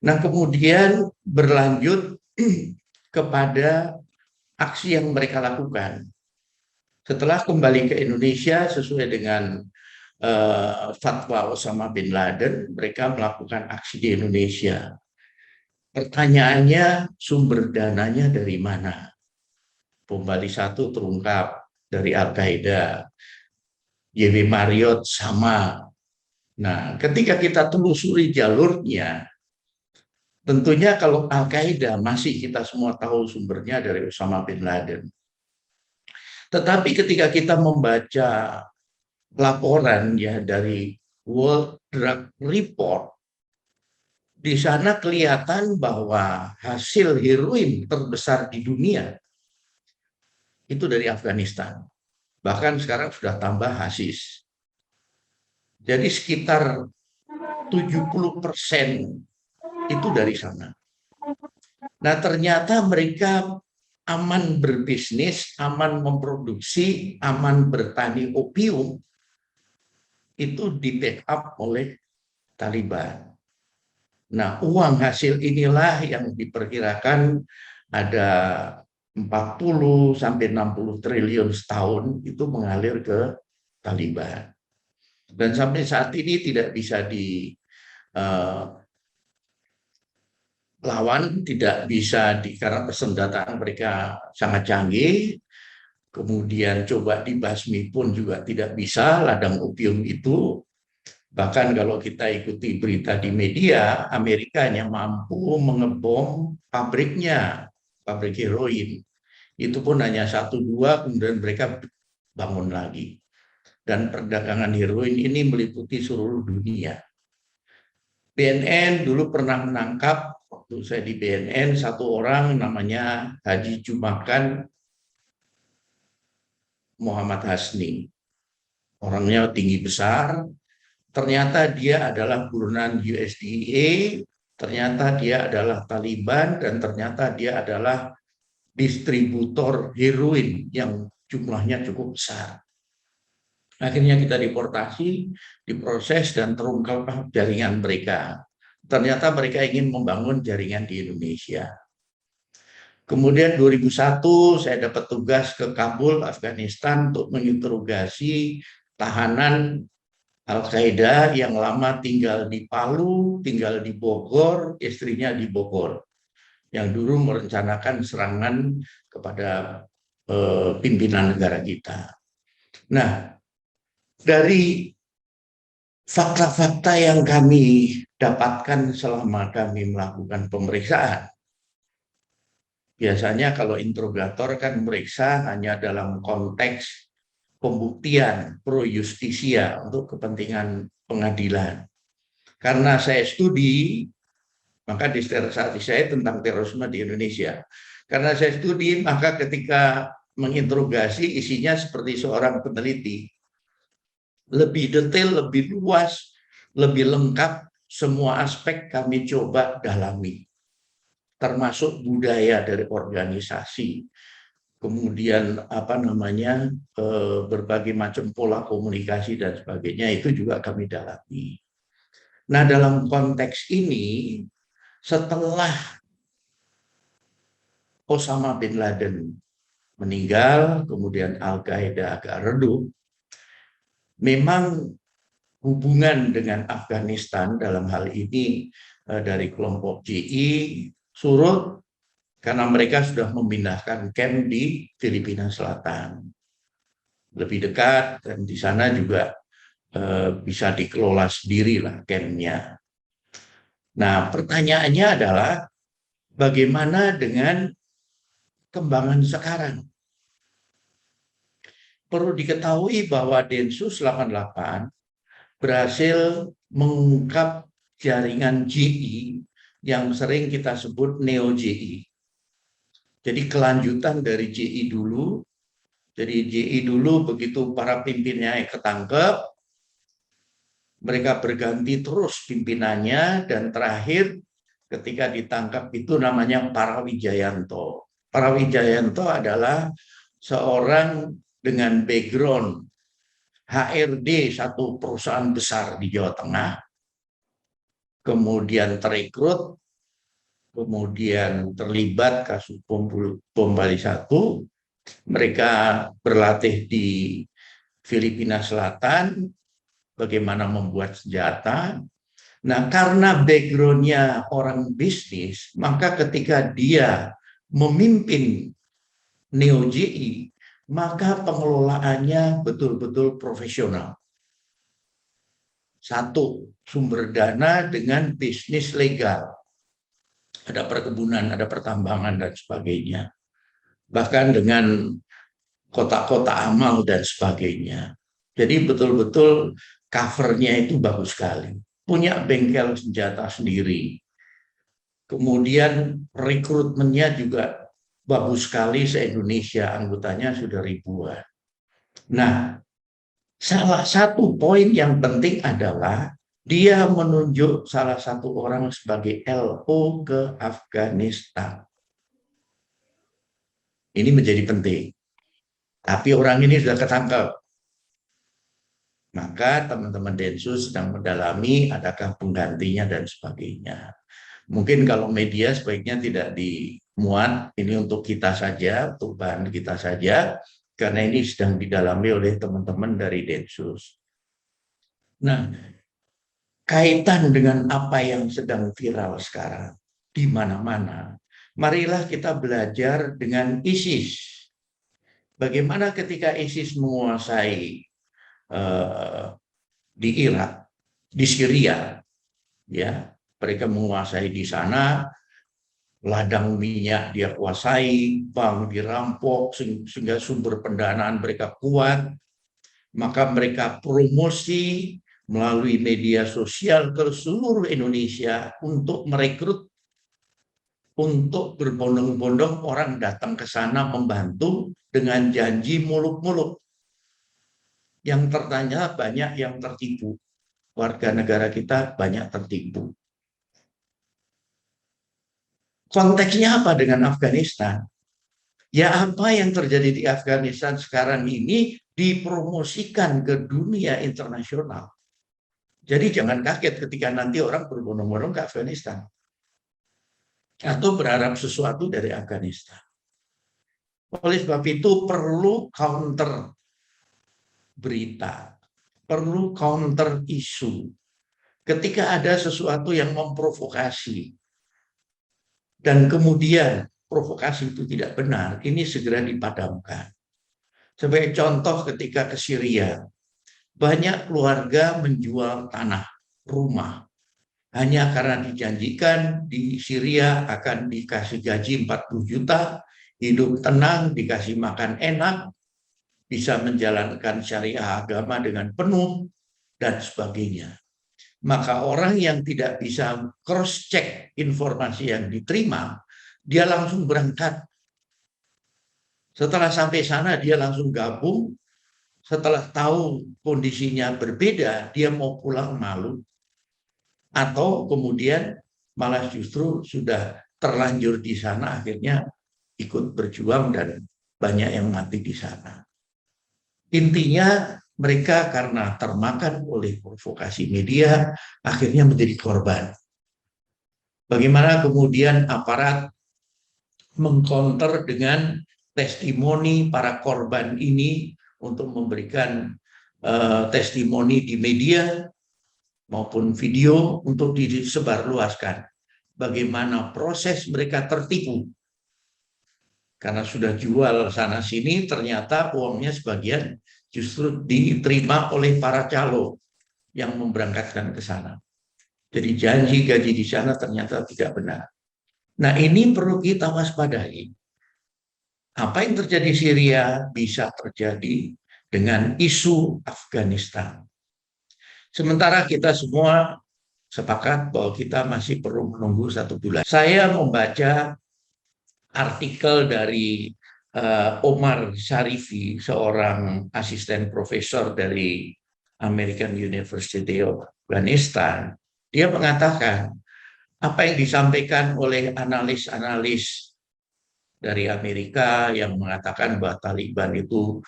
Nah, kemudian berlanjut kepada aksi yang mereka lakukan. Setelah kembali ke Indonesia sesuai dengan fatwa Osama bin Laden, mereka melakukan aksi di Indonesia. Pertanyaannya, sumber dananya dari mana? Bom Bali 1 terungkap dari Al-Qaeda, JW Marriott sama. Nah, ketika kita telusuri jalurnya, tentunya kalau Al-Qaeda masih kita semua tahu sumbernya dari Osama bin Laden. Tetapi ketika kita membaca laporan ya dari World Drug Report, di sana kelihatan bahwa hasil heroin terbesar di dunia itu dari Afghanistan. Bahkan sekarang sudah tambah hasis. Jadi sekitar 70% itu dari sana. Nah, ternyata mereka aman berbisnis, aman memproduksi, aman bertani opium, itu di backup oleh Taliban. Nah, uang hasil inilah yang diperkirakan ada 40 sampai 60 triliun setahun itu mengalir ke Taliban. Dan sampai saat ini tidak bisa lawan, tidak bisa karena persenjataan mereka sangat canggih. Kemudian coba dibasmi pun juga tidak bisa ladang opium itu. Bahkan kalau kita ikuti berita di media, Amerika hanya mampu mengebom pabriknya, pabrik heroin. Itu pun hanya 1-2, kemudian mereka bangun lagi. Dan perdagangan heroin ini meliputi seluruh dunia. BNN dulu pernah menangkap, waktu saya di BNN, satu orang namanya Haji Jumakan Muhammad Hasni. Orangnya tinggi besar, ternyata dia adalah buronan USDA, ternyata dia adalah Taliban, dan ternyata dia adalah distributor heroin yang jumlahnya cukup besar. Akhirnya kita deportasi, diproses, dan terungkap jaringan mereka. Ternyata mereka ingin membangun jaringan di Indonesia. Kemudian 2001 saya dapat tugas ke Kabul, Afghanistan untuk menginterogasi tahanan Al-Qaeda yang lama tinggal di Palu, tinggal di Bogor, istrinya di Bogor, yang dulu merencanakan serangan kepada pimpinan negara kita. Nah, dari fakta-fakta yang kami dapatkan selama kami melakukan pemeriksaan, biasanya kalau interrogator kan meriksa hanya dalam konteks pembuktian pro justisia untuk kepentingan pengadilan. Karena saya studi, maka disertasi saya tentang terorisme di Indonesia. Karena saya studi, maka ketika menginterogasi isinya seperti seorang peneliti. Lebih detail, lebih luas, lebih lengkap, semua aspek kami coba dalami. Termasuk budaya dari organisasi. Kemudian berbagai macam pola komunikasi dan sebagainya itu juga kami dalami. Nah, dalam konteks ini, setelah Osama bin Laden meninggal, kemudian Al-Qaeda agak redup, memang hubungan dengan Afghanistan dalam hal ini dari kelompok JI surut karena mereka sudah memindahkan camp di Filipina Selatan. Lebih dekat, dan di sana juga bisa dikelola sendiri lah campnya. Nah, pertanyaannya adalah bagaimana dengan kembangan sekarang? Perlu diketahui bahwa Densus 88 berhasil mengungkap jaringan JI yang sering kita sebut Neo JI. Jadi kelanjutan dari JI dulu. Jadi JI dulu begitu para pimpinnya ketangkep, mereka berganti terus pimpinannya, dan terakhir ketika ditangkap itu namanya Parawijayanto. Parawijayanto adalah seorang dengan background HRD satu perusahaan besar di Jawa Tengah, kemudian terekrut, kemudian terlibat kasus bom Bali 1. Mereka berlatih di Filipina Selatan, bagaimana membuat senjata. Nah, karena background-nya orang bisnis, maka ketika dia memimpin Neo JI, maka pengelolaannya betul-betul profesional. Satu, sumber dana dengan bisnis legal. Ada perkebunan, ada pertambangan, dan sebagainya. Bahkan dengan kotak-kotak amal dan sebagainya. Jadi betul-betul covernya itu bagus sekali. Punya bengkel senjata sendiri. Kemudian rekrutmennya juga bagus sekali se-Indonesia, anggotanya sudah ribuan. Nah, salah satu poin yang penting adalah dia menunjuk salah satu orang sebagai LO ke Afghanistan. Ini menjadi penting. Tapi orang ini sudah ketangkep. Maka teman-teman Densus sedang mendalami adakah penggantinya dan sebagainya. Mungkin kalau media sebaiknya tidak dimuat, ini untuk kita saja, untuk bahan kita saja, karena ini sedang didalami oleh teman-teman dari Densus. Nah, kaitan dengan apa yang sedang viral sekarang, di mana-mana, marilah kita belajar dengan ISIS. Bagaimana ketika ISIS menguasai di Irak, di Syria, ya, mereka menguasai di sana, ladang minyak dia kuasai, bank dirampok, sehingga sumber pendanaan mereka kuat, maka mereka promosi melalui media sosial ke seluruh Indonesia untuk merekrut, untuk berbondong-bondong orang datang ke sana membantu dengan janji muluk-muluk. Yang tertanya banyak yang tertipu. Warga negara kita banyak tertipu. Konteksnya apa dengan Afghanistan? Ya, apa yang terjadi di Afghanistan sekarang ini dipromosikan ke dunia internasional. Jadi jangan kaget ketika nanti orang berbondong-bondong ke Afghanistan. Atau berharap sesuatu dari Afghanistan. Oleh sebab itu perlu counter berita, perlu counter isu. Ketika ada sesuatu yang memprovokasi, dan kemudian provokasi itu tidak benar, ini segera dipadamkan. Sebagai contoh ketika ke Syria, banyak keluarga menjual tanah, rumah, hanya karena dijanjikan di Syria akan dikasih gaji 40 juta, hidup tenang, dikasih makan enak, bisa menjalankan syariah agama dengan penuh, dan sebagainya. Maka orang yang tidak bisa cross-check informasi yang diterima, dia langsung berangkat. Setelah sampai sana, dia langsung gabung. Setelah tahu kondisinya berbeda, dia mau pulang malu. Atau kemudian malah justru sudah terlanjur di sana, akhirnya ikut berjuang dan banyak yang mati di sana. Intinya mereka karena termakan oleh provokasi media, akhirnya menjadi korban. Bagaimana kemudian aparat mengcounter dengan testimoni para korban ini untuk memberikan testimoni di media maupun video untuk disebarluaskan. Bagaimana proses mereka tertipu. Karena sudah jual sana-sini, ternyata uangnya sebagian justru diterima oleh para calo yang memberangkatkan ke sana. Jadi janji gaji di sana ternyata tidak benar. Nah, ini perlu kita waspadai. Apa yang terjadi di Syria bisa terjadi dengan isu Afghanistan. Sementara kita semua sepakat bahwa kita masih perlu menunggu 1 bulan. Saya membaca artikel dari Omar Sharifi, seorang asisten profesor dari American University of Afghanistan. Dia mengatakan apa yang disampaikan oleh analis-analis dari Amerika yang mengatakan bahwa Taliban itu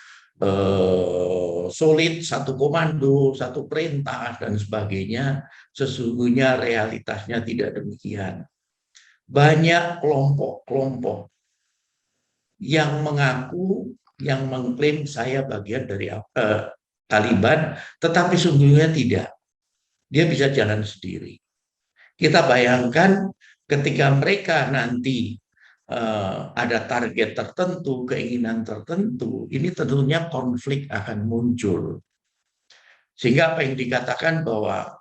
solid, satu komando, satu perintah, dan sebagainya, sesungguhnya realitasnya tidak demikian. Banyak kelompok-kelompok yang mengaku, yang mengklaim saya bagian dari Taliban, tetapi sesungguhnya tidak. Dia bisa jalan sendiri. Kita bayangkan ketika mereka nanti ada target tertentu, keinginan tertentu, ini tentunya konflik akan muncul. Sehingga apa yang dikatakan bahwa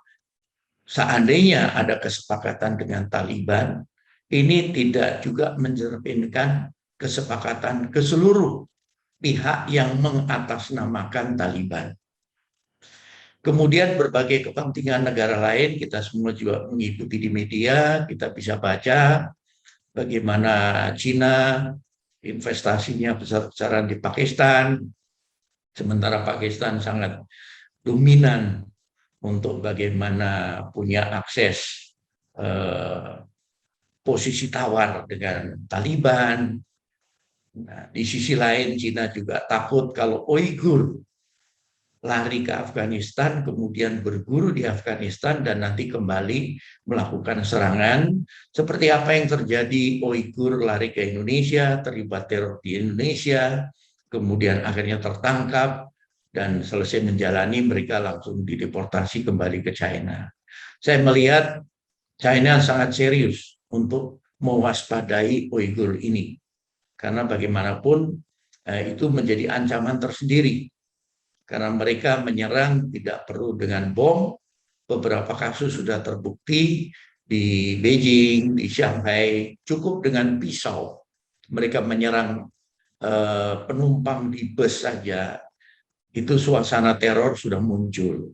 seandainya ada kesepakatan dengan Taliban, ini tidak juga mencerminkan kesepakatan ke seluruh pihak yang mengatasnamakan Taliban. Kemudian berbagai kepentingan negara lain, kita semua juga mengikuti di media, kita bisa baca bagaimana Cina investasinya besar-besaran di Pakistan, sementara Pakistan sangat dominan untuk bagaimana punya akses posisi tawar dengan Taliban. Nah, di sisi lain Cina juga takut kalau Uighur lari ke Afghanistan, kemudian berguru di Afghanistan dan nanti kembali melakukan serangan. Seperti apa yang terjadi, Uighur lari ke Indonesia, terlibat teror di Indonesia, kemudian akhirnya tertangkap, dan selesai menjalani mereka langsung dideportasi kembali ke China. Saya melihat China sangat serius untuk mewaspadai Uighur ini. Karena bagaimanapun itu menjadi ancaman tersendiri. Karena mereka menyerang tidak perlu dengan bom, beberapa kasus sudah terbukti di Beijing, di Shanghai, cukup dengan pisau. Mereka menyerang penumpang di bus saja, itu suasana teror sudah muncul.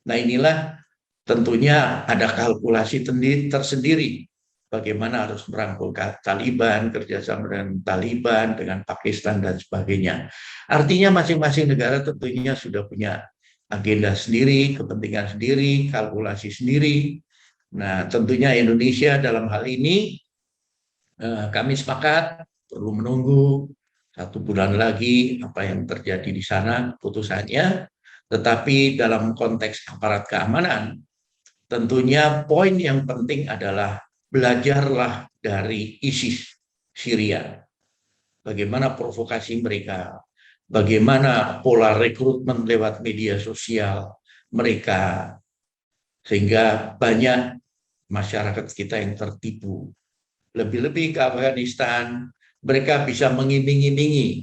Nah, inilah tentunya ada kalkulasi tersendiri. Bagaimana harus merangkul Taliban, kerjasama dengan Taliban, dengan Pakistan, dan sebagainya. Artinya masing-masing negara tentunya sudah punya agenda sendiri, kepentingan sendiri, kalkulasi sendiri. Nah, tentunya Indonesia dalam hal ini, kami sepakat perlu menunggu 1 bulan lagi apa yang terjadi di sana putusannya. Tetapi dalam konteks aparat keamanan, tentunya poin yang penting adalah belajarlah dari ISIS Syria. Bagaimana provokasi mereka, bagaimana pola rekrutmen lewat media sosial mereka, sehingga banyak masyarakat kita yang tertipu. Lebih-lebih ke Afghanistan, mereka bisa mengiming-imingi.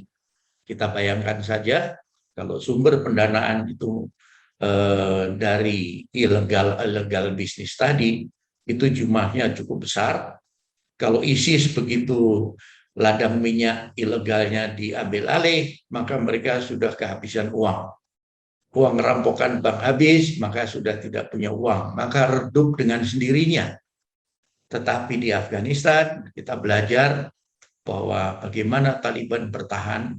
Kita bayangkan saja kalau sumber pendanaan itu dari ilegal bisnis tadi, itu jumlahnya cukup besar. Kalau ISIS begitu ladang minyak ilegalnya diambil alih, maka mereka sudah kehabisan uang. Uang rampokan bank habis, maka sudah tidak punya uang. Maka redup dengan sendirinya. Tetapi di Afghanistan, kita belajar bahwa bagaimana Taliban bertahan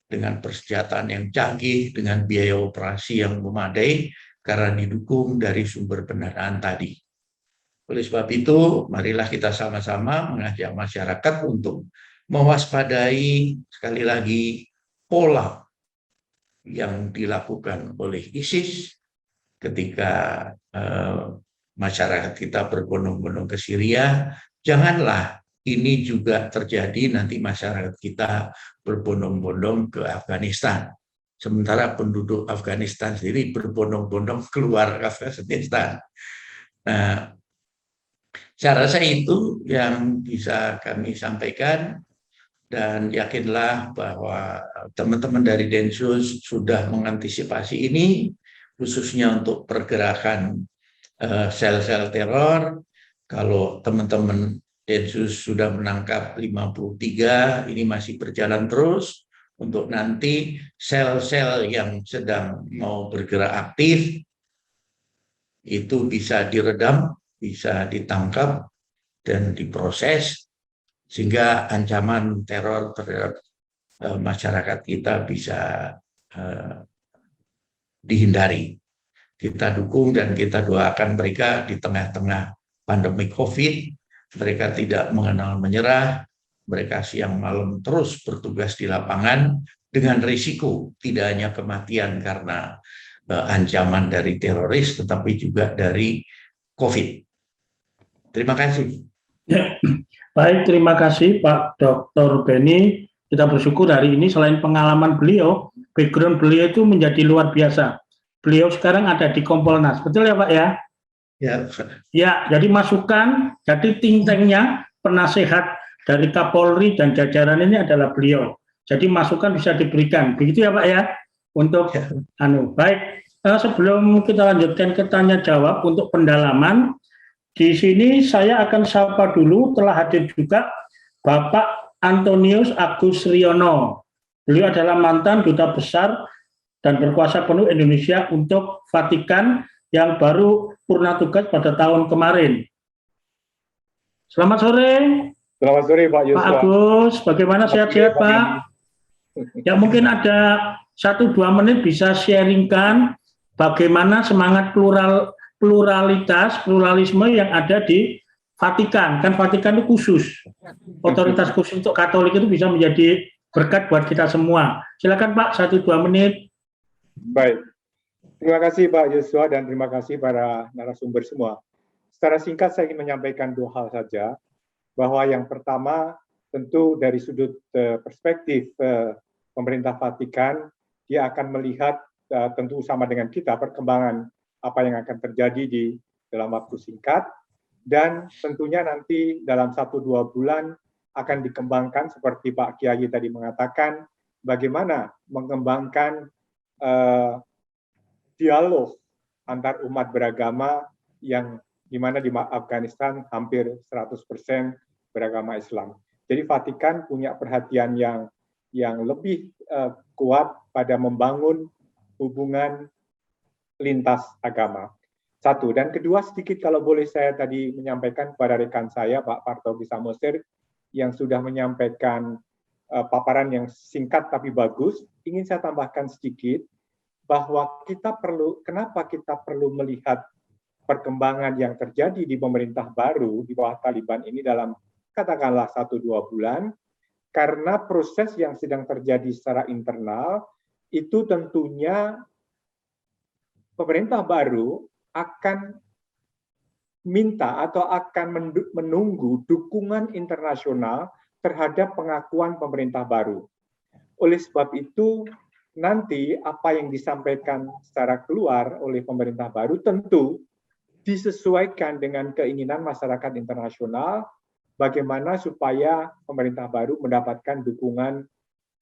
dengan persenjataan yang canggih, dengan biaya operasi yang memadai, karena didukung dari sumber pendanaan tadi. Oleh sebab itu, marilah kita sama-sama mengajak masyarakat untuk mewaspadai sekali lagi pola yang dilakukan oleh ISIS ketika masyarakat kita berbondong-bondong ke Syria. Janganlah ini juga terjadi nanti masyarakat kita berbondong-bondong ke Afghanistan. Sementara penduduk Afghanistan sendiri berbondong-bondong keluar Afghanistan. Nah, saya rasa itu yang bisa kami sampaikan, dan yakinlah bahwa teman-teman dari Densus sudah mengantisipasi ini, khususnya untuk pergerakan sel-sel teror. Kalau teman-teman Densus sudah menangkap 53, ini masih berjalan terus untuk nanti sel-sel yang sedang mau bergerak aktif itu bisa diredam, bisa ditangkap dan diproses sehingga ancaman teror terhadap masyarakat kita bisa dihindari. Kita dukung dan kita doakan mereka di tengah-tengah pandemi COVID. Mereka tidak mengenal menyerah, mereka siang malam terus bertugas di lapangan dengan risiko tidak hanya kematian karena ancaman dari teroris, tetapi juga dari COVID. Terima kasih. Ya, baik, terima kasih Pak Dr. Benny. Kita bersyukur hari ini selain pengalaman beliau, background beliau itu menjadi luar biasa. Beliau sekarang ada di Kompolnas, betul ya Pak ya? Ya, jadi masukan, jadi think tank-nya, penasehat dari Kapolri dan jajaran ini adalah beliau. Jadi masukan bisa diberikan, begitu ya Pak ya? Untuk baik. Sebelum kita lanjutkan ke tanya jawab untuk pendalaman, di sini saya akan sapa dulu, telah hadir juga Bapak Antonius Agus Riono. Beliau adalah mantan Duta Besar dan berkuasa penuh Indonesia untuk Vatikan yang baru purna tugas pada tahun kemarin. Selamat sore. Selamat sore Pak Yusuf. Pak Agus, bagaimana, sehat-sehat Pak? Ya, mungkin ada 1-2 menit bisa sharingkan bagaimana semangat pluralisme yang ada di Vatikan. Kan Vatikan itu khusus, otoritas khusus untuk Katolik, itu bisa menjadi berkat buat kita semua. Silakan Pak, 1-2 menit. Baik, terima kasih Pak Yusuf dan terima kasih para narasumber semua. Secara singkat saya ingin menyampaikan 2 hal saja, bahwa yang pertama tentu dari sudut perspektif pemerintah Vatikan, dia akan melihat tentu sama dengan kita perkembangan apa yang akan terjadi di dalam waktu singkat, dan tentunya nanti dalam 1-2 bulan akan dikembangkan seperti Pak Kiai tadi mengatakan, bagaimana mengembangkan dialog antar umat beragama yang dimana di Afghanistan hampir 100% beragama Islam. Jadi Vatikan punya perhatian yang lebih kuat pada membangun hubungan lintas agama. 1. Dan kedua, sedikit kalau boleh saya tadi menyampaikan kepada rekan saya, Pak Partogi Samosir, yang sudah menyampaikan paparan yang singkat tapi bagus, ingin saya tambahkan sedikit, bahwa kenapa kita perlu melihat perkembangan yang terjadi di pemerintah baru di bawah Taliban ini dalam katakanlah 1-2 bulan, karena proses yang sedang terjadi secara internal, itu tentunya pemerintah baru akan minta atau akan menunggu dukungan internasional terhadap pengakuan pemerintah baru. Oleh sebab itu, nanti apa yang disampaikan secara keluar oleh pemerintah baru tentu disesuaikan dengan keinginan masyarakat internasional, bagaimana supaya pemerintah baru mendapatkan dukungan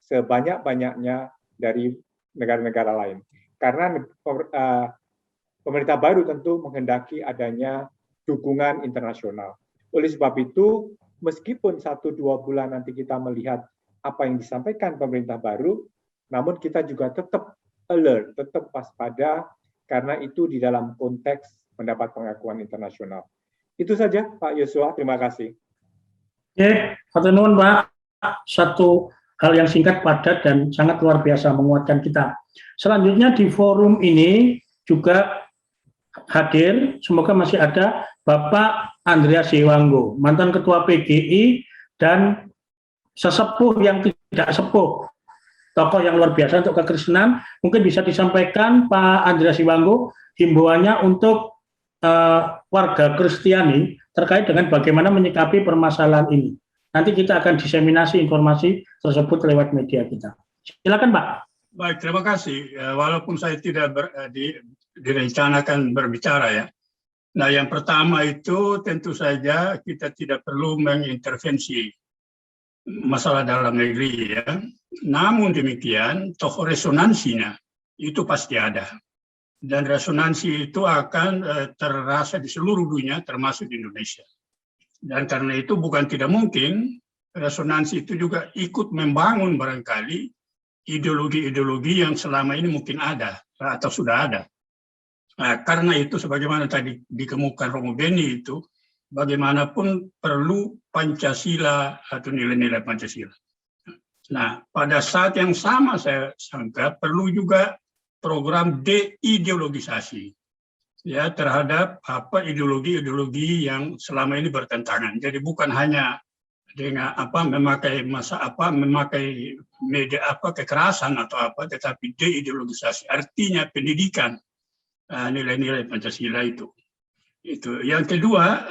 sebanyak-banyaknya dari negara-negara lain. Karena pemerintah baru tentu menghendaki adanya dukungan internasional. Oleh sebab itu, meskipun 1-2 bulan nanti kita melihat apa yang disampaikan pemerintah baru, namun kita juga tetap alert, tetap waspada, karena itu di dalam konteks mendapat pengakuan internasional. Itu saja Pak Yosua, terima kasih. Oke, hatur nuwun Pak. Satu hal yang singkat, padat, dan sangat luar biasa menguatkan kita. Selanjutnya di forum ini juga hadir, semoga masih ada Bapak Andreas Siwanggo, mantan Ketua PGI dan sesepuh yang tidak sepuh, tokoh yang luar biasa untuk kekristenan. Mungkin bisa disampaikan Pak Andreas Siwanggo himbauannya untuk warga Kristiani terkait dengan bagaimana menyikapi permasalahan ini. Nanti kita akan diseminasi informasi tersebut lewat media kita. Silakan Pak. Baik, terima kasih. Walaupun saya tidak direncanakan berbicara ya. Nah, yang pertama itu tentu saja kita tidak perlu mengintervensi masalah dalam negeri ya. Namun demikian, tokoh resonansinya itu pasti ada. dan resonansi itu akan terasa di seluruh dunia termasuk di Indonesia. Dan karena itu bukan tidak mungkin resonansi itu juga ikut membangun barangkali ideologi-ideologi yang selama ini mungkin ada atau sudah ada. Nah, karena itu sebagaimana tadi dikemukakan Romo Beni itu, bagaimanapun perlu Pancasila atau nilai-nilai Pancasila. Nah, pada saat yang sama saya sangka perlu juga program deideologisasi ya terhadap ideologi-ideologi yang selama ini bertentangan. Jadi bukan hanya dengan memakai media kekerasan atau tetapi deideologisasi, artinya pendidikan nilai-nilai Pancasila itu. Yang kedua,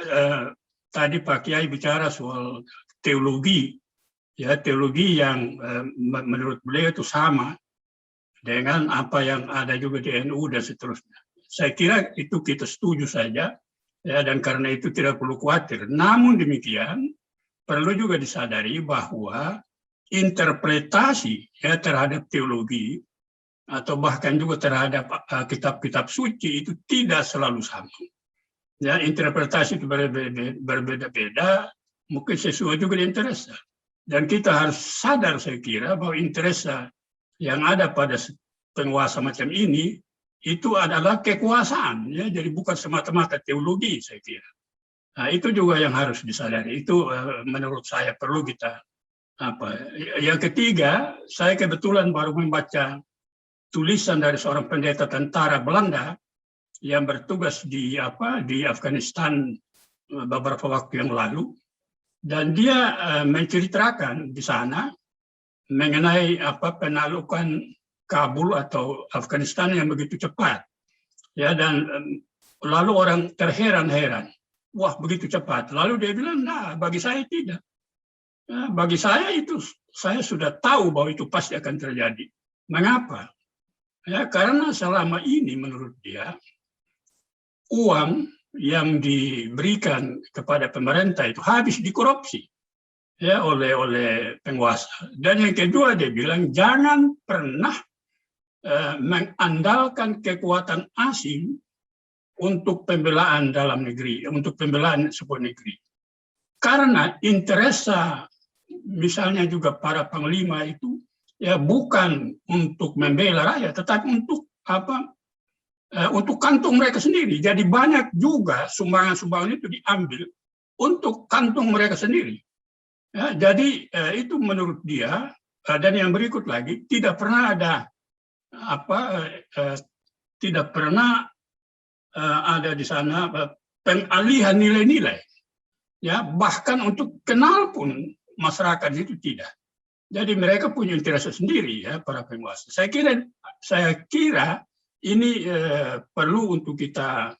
tadi Pak Kiai bicara soal teologi, ya teologi yang menurut beliau itu sama dengan apa yang ada juga di NU dan seterusnya. Saya kira itu kita setuju saja, ya, dan karena itu tidak perlu khawatir. Namun demikian, perlu juga disadari bahwa interpretasi ya terhadap teologi atau bahkan juga terhadap kitab-kitab suci itu tidak selalu sama. Ya, interpretasi itu berbeda-beda, mungkin sesuai juga dengan interesa. Dan kita harus sadar, saya kira, bahwa interesa yang ada pada penguasa macam ini itu adalah kekuasaan, ya, jadi bukan semata-mata teologi, saya kira. Nah, itu juga yang harus disadari. Itu menurut saya perlu kita Yang ketiga, saya kebetulan baru membaca tulisan dari seorang pendeta tentara Belanda yang bertugas di Afghanistan beberapa waktu yang lalu, dan dia menceritakan di sana mengenai penaklukan Kabul atau Afghanistan yang begitu cepat, ya, dan lalu orang terheran-heran, wah begitu cepat. Lalu dia bilang, nah bagi saya tidak, ya, bagi saya itu saya sudah tahu bahwa itu pasti akan terjadi. Mengapa? Ya, karena selama ini menurut dia uang yang diberikan kepada pemerintah itu habis dikorupsi, ya, oleh penguasa. Dan yang kedua dia bilang jangan pernah mengandalkan kekuatan asing untuk pembelaan dalam negeri, untuk pembelaan sebuah negeri. Karena interesa misalnya juga para panglima itu ya bukan untuk membela rakyat, tetapi untuk untuk kantung mereka sendiri. Jadi banyak juga sumbangan-sumbangan itu diambil untuk kantung mereka sendiri. Ya, jadi itu menurut dia, dan yang berikut lagi, tidak pernah ada tidak pernah ada di sana pengalihan nilai-nilai. Ya, bahkan untuk kenal pun masyarakat itu tidak. Jadi mereka punya interest sendiri, ya, para penguasa. Saya kira ini perlu untuk kita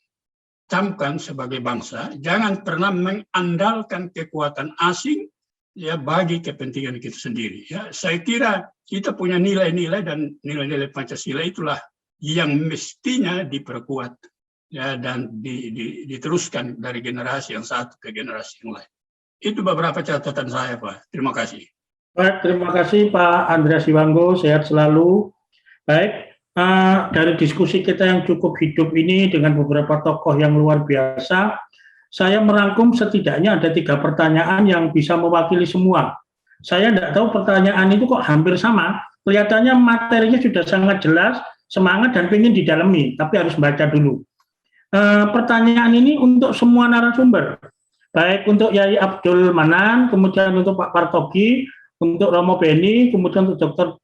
camkan sebagai bangsa. Jangan pernah mengandalkan kekuatan asing, ya, bagi kepentingan kita sendiri. Ya, saya kira kita punya nilai-nilai, dan nilai-nilai Pancasila itulah yang mestinya diperkuat, ya, dan diteruskan dari generasi yang satu ke generasi yang lain. Itu beberapa catatan saya, Pak. Terima kasih. Baik, terima kasih Pak Andreas Iwango, sehat selalu. Baik, dari diskusi kita yang cukup hidup ini dengan beberapa tokoh yang luar biasa, saya merangkum setidaknya ada 3 pertanyaan yang bisa mewakili semua. Saya tidak tahu pertanyaan itu kok hampir sama, kelihatannya materinya sudah sangat jelas, semangat dan ingin didalami, tapi harus baca dulu. Pertanyaan ini untuk semua narasumber, baik untuk Yai Abdul Manan, kemudian untuk Pak Partogi, untuk Romo Beni, kemudian untuk Dr.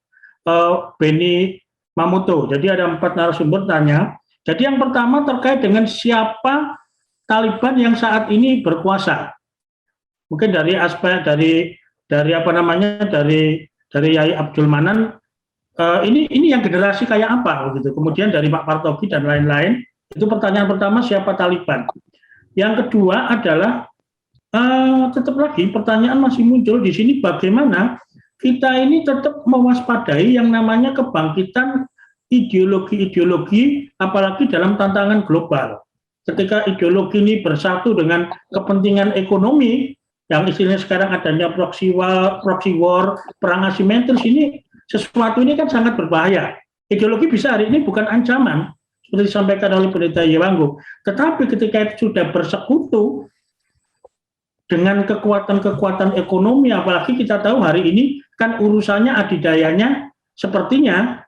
Beni Mamoto. Jadi ada 4 narasumber tanya. Jadi yang pertama terkait dengan siapa Taliban yang saat ini berkuasa. Mungkin dari aspek dari Yai Abdul Manan, ini yang generasi kayak apa gitu. Kemudian dari Pak Partogi dan lain-lain. Itu pertanyaan pertama, siapa Taliban. Yang kedua adalah tetap lagi pertanyaan masih muncul di sini, bagaimana kita ini tetap mewaspadai yang namanya kebangkitan ideologi-ideologi, apalagi dalam tantangan global. Ketika ideologi ini bersatu dengan kepentingan ekonomi, yang istilahnya sekarang adanya proxy war, perang asimetris, ini sesuatu ini kan sangat berbahaya. Ideologi bisa hari ini bukan ancaman, seperti disampaikan oleh Pendeta Yewanggo. Tetapi ketika itu sudah bersekutu dengan kekuatan-kekuatan ekonomi, apalagi kita tahu hari ini kan urusannya adidayanya sepertinya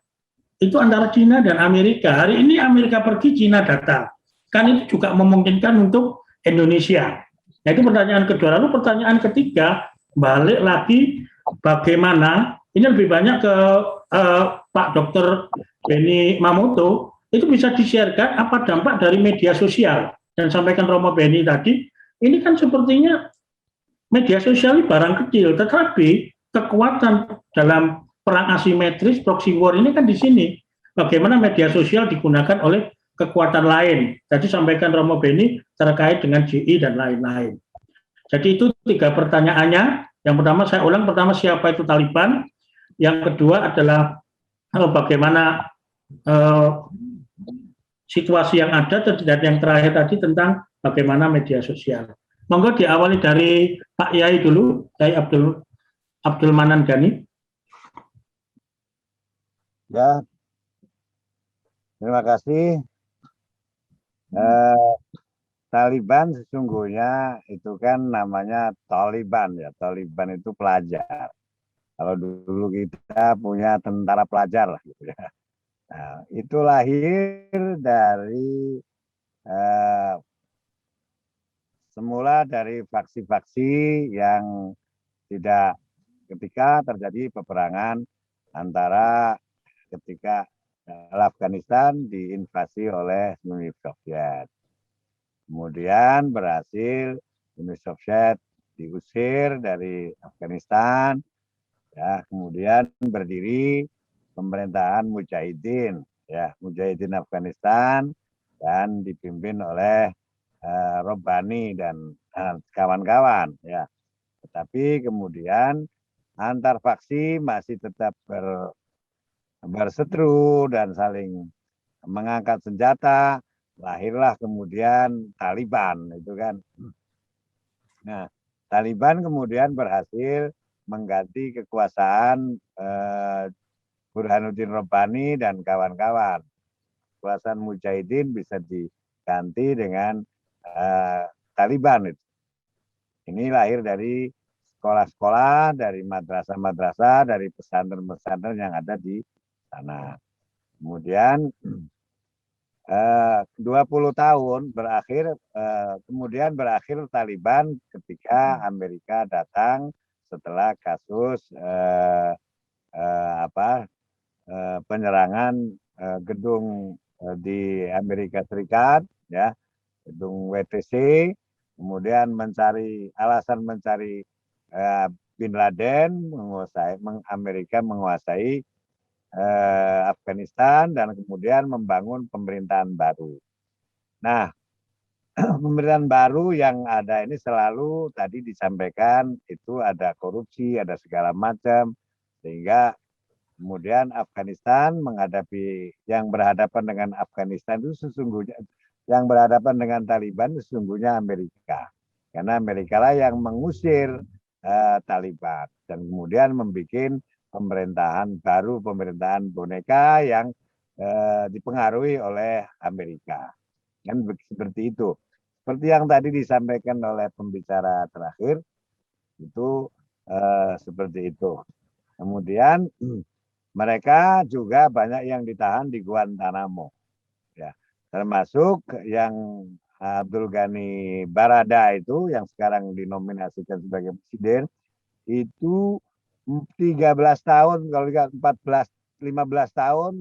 itu antara Cina dan Amerika. Hari ini Amerika pergi, Cina datang. Kan itu juga memungkinkan untuk Indonesia. Nah itu pertanyaan kedua. Lalu pertanyaan ketiga, balik lagi bagaimana, ini lebih banyak ke Pak Dr. Beni Mamoto, itu bisa di-sharekan apa dampak dari media sosial. Dan sampaikan Romo Beni tadi, ini kan sepertinya media sosial ini barang kecil, tetapi kekuatan dalam perang asimetris, proxy war ini kan di sini. Bagaimana media sosial digunakan oleh kekuatan lain. Jadi sampaikan Romo Beni terkait dengan GI dan lain-lain. Jadi itu 3 pertanyaannya. Yang pertama saya ulang, pertama siapa itu Taliban. Yang kedua adalah bagaimana situasi yang ada, dan yang terakhir tadi tentang bagaimana media sosial. Monggo diawali dari Pak Yai dulu, Yai Abdul Manan Gani. Ya, terima kasih. Taliban sesungguhnya itu kan namanya Taliban ya. Taliban itu pelajar. Kalau dulu kita punya tentara pelajar lah gitu ya. Nah, itu lahir dari semula dari faksi-faksi yang tidak, ketika terjadi peperangan antara ketika Afghanistan diinvasi oleh Uni Soviet. Kemudian berhasil Uni Soviet diusir dari Afghanistan, ya, kemudian berdiri pemerintahan Mujahidin, ya, Mujahidin Afghanistan, dan dipimpin oleh Robbani dan kawan-kawan, ya. Tetapi kemudian antar faksi masih tetap berseteru dan saling mengangkat senjata. Lahirlah kemudian Taliban, itu kan. Nah, Taliban kemudian berhasil mengganti kekuasaan Burhanuddin Robbani dan kawan-kawan. Kekuasaan Mujahidin bisa diganti dengan Taliban. Ini lahir dari sekolah-sekolah, dari madrasah-madrasah, dari pesantren-pesantren yang ada di sana. Kemudian 20 tahun berakhir, kemudian berakhir Taliban ketika Amerika datang setelah kasus penyerangan gedung di Amerika Serikat, ya, gedung WTC, kemudian alasan mencari Bin Laden, Amerika menguasai Afghanistan dan kemudian membangun pemerintahan baru. Nah, pemerintahan baru yang ada ini selalu tadi disampaikan itu ada korupsi, ada segala macam, sehingga kemudian Afghanistan menghadapi, yang berhadapan dengan Afghanistan itu sesungguhnya, yang berhadapan dengan Taliban sesungguhnya Amerika, karena Amerika lah yang mengusir Taliban dan kemudian membuat pemerintahan baru, pemerintahan boneka yang dipengaruhi oleh Amerika. Kan seperti itu. Seperti yang tadi disampaikan oleh pembicara terakhir, itu seperti itu. Kemudian mereka juga banyak yang ditahan di Guantanamo, ya, termasuk yang Abdul Ghani Barada itu yang sekarang dinominasikan sebagai presiden, itu 13 tahun, kalau tidak 15 tahun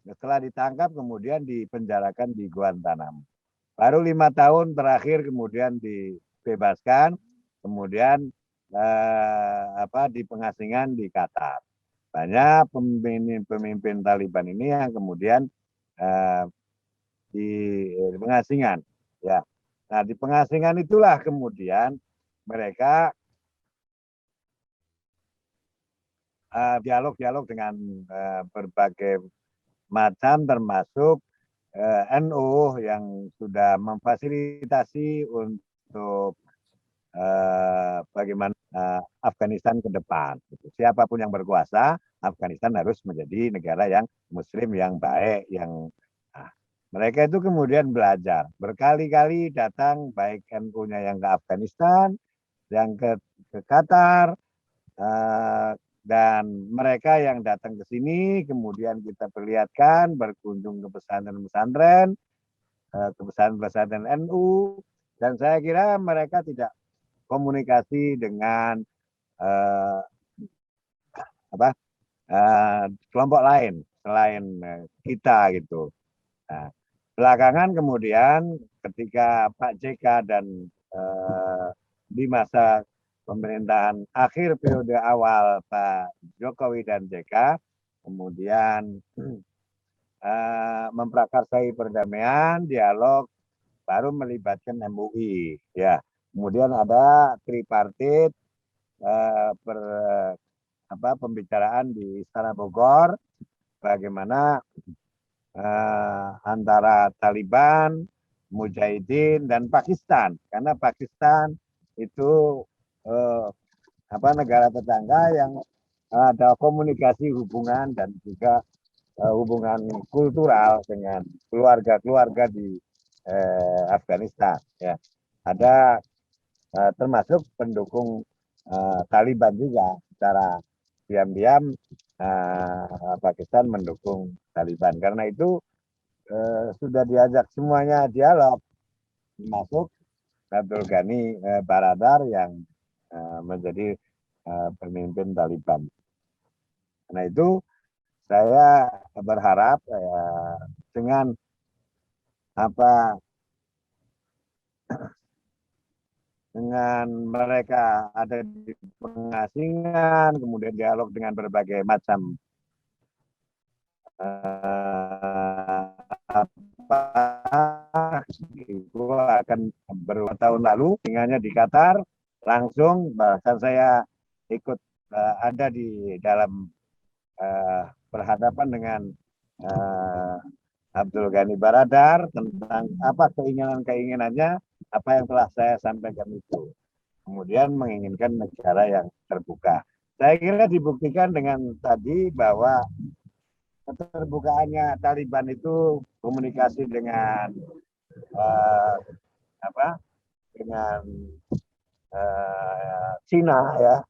setelah ditangkap kemudian dipenjarakan di Guantanamo. Baru 5 tahun terakhir kemudian dibebaskan, kemudian di pengasingan di Qatar. Banyak pemimpin Taliban ini yang kemudian di pengasingan, ya. Nah, di pengasingan itulah kemudian mereka dialog-dialog dengan berbagai macam, termasuk NU yang sudah memfasilitasi untuk bagaimana Afghanistan ke depan. Siapapun yang berkuasa, Afghanistan harus menjadi negara yang Muslim, yang baik, yang Mereka itu kemudian belajar, berkali-kali datang, baik NU-nya yang ke Afghanistan, yang ke Qatar, dan mereka yang datang ke sini kemudian kita perlihatkan berkunjung ke pesantren-pesantren, ke pesantren NU, dan saya kira mereka tidak komunikasi dengan kelompok lain selain kita gitu. Nah, belakangan kemudian ketika Pak JK dan di masa pemerintahan akhir periode awal Pak Jokowi dan JK kemudian memprakarsai perdamaian, dialog, baru melibatkan MUI. Ya, kemudian ada tripartit pembicaraan di Istana Bogor, bagaimana antara Taliban, Mujahidin, dan Pakistan, karena Pakistan itu negara tetangga yang ada komunikasi hubungan dan juga hubungan kultural dengan keluarga-keluarga di Afghanistan. Ya, ada termasuk pendukung Taliban juga, secara diam-diam Pakistan mendukung Taliban. Karena itu sudah diajak semuanya dialog, termasuk Abdul Ghani Baradar yang menjadi pemimpin Taliban. Karena itu saya berharap dengan dengan mereka ada di pengasingan, kemudian dialog dengan berbagai macam itu akan bertahun lalu tinggalnya di Qatar, langsung bahkan saya ikut ada di dalam berhadapan dengan Abdul Ghani Baradar tentang apa keinginannya, apa yang telah saya sampaikan itu. Kemudian menginginkan negara yang terbuka. Saya kira dibuktikan dengan tadi bahwa keterbukaannya Taliban itu komunikasi dengan Cina, ya,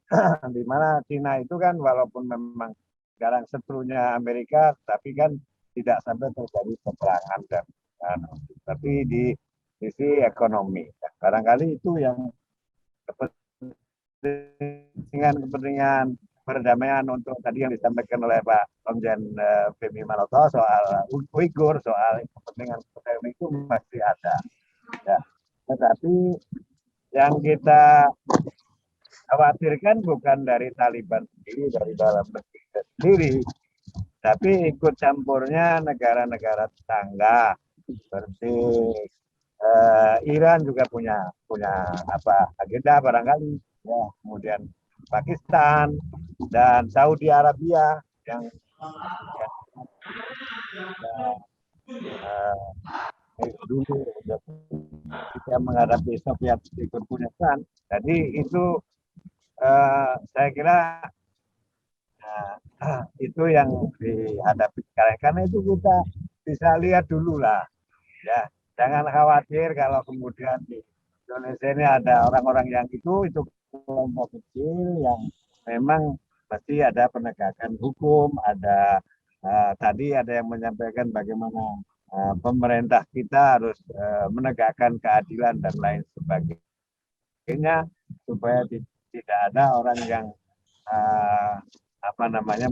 di mana Cina itu kan walaupun memang sekarang setrunya Amerika, tapi kan tidak sampai terjadi peperangan dan tapi di sisi ekonomi. Barangkali itu yang kepentingan perdamaian untuk tadi yang disampaikan oleh Pak Komjen Femi Manoto soal Uighur, soal kepentingan itu masih ada. Ya. Tetapi yang kita khawatirkan bukan dari Taliban sendiri, dari dalam negeri sendiri, tapi ikut campurnya negara-negara tetangga seperti Iran juga punya agenda barangkali, ya, kemudian Pakistan dan Saudi Arabia yang dulu kita menghadapi Soviet ikut punya Iran. Jadi itu saya kira itu yang dihadapi sekarang. Karena itu kita bisa lihat dulu lah, ya, jangan khawatir kalau kemudian di Indonesia ini ada orang-orang yang itu kelompok kecil yang memang pasti ada penegakan hukum, ada tadi ada yang menyampaikan bagaimana pemerintah kita harus menegakkan keadilan dan lain sebagainya supaya tidak ada orang yang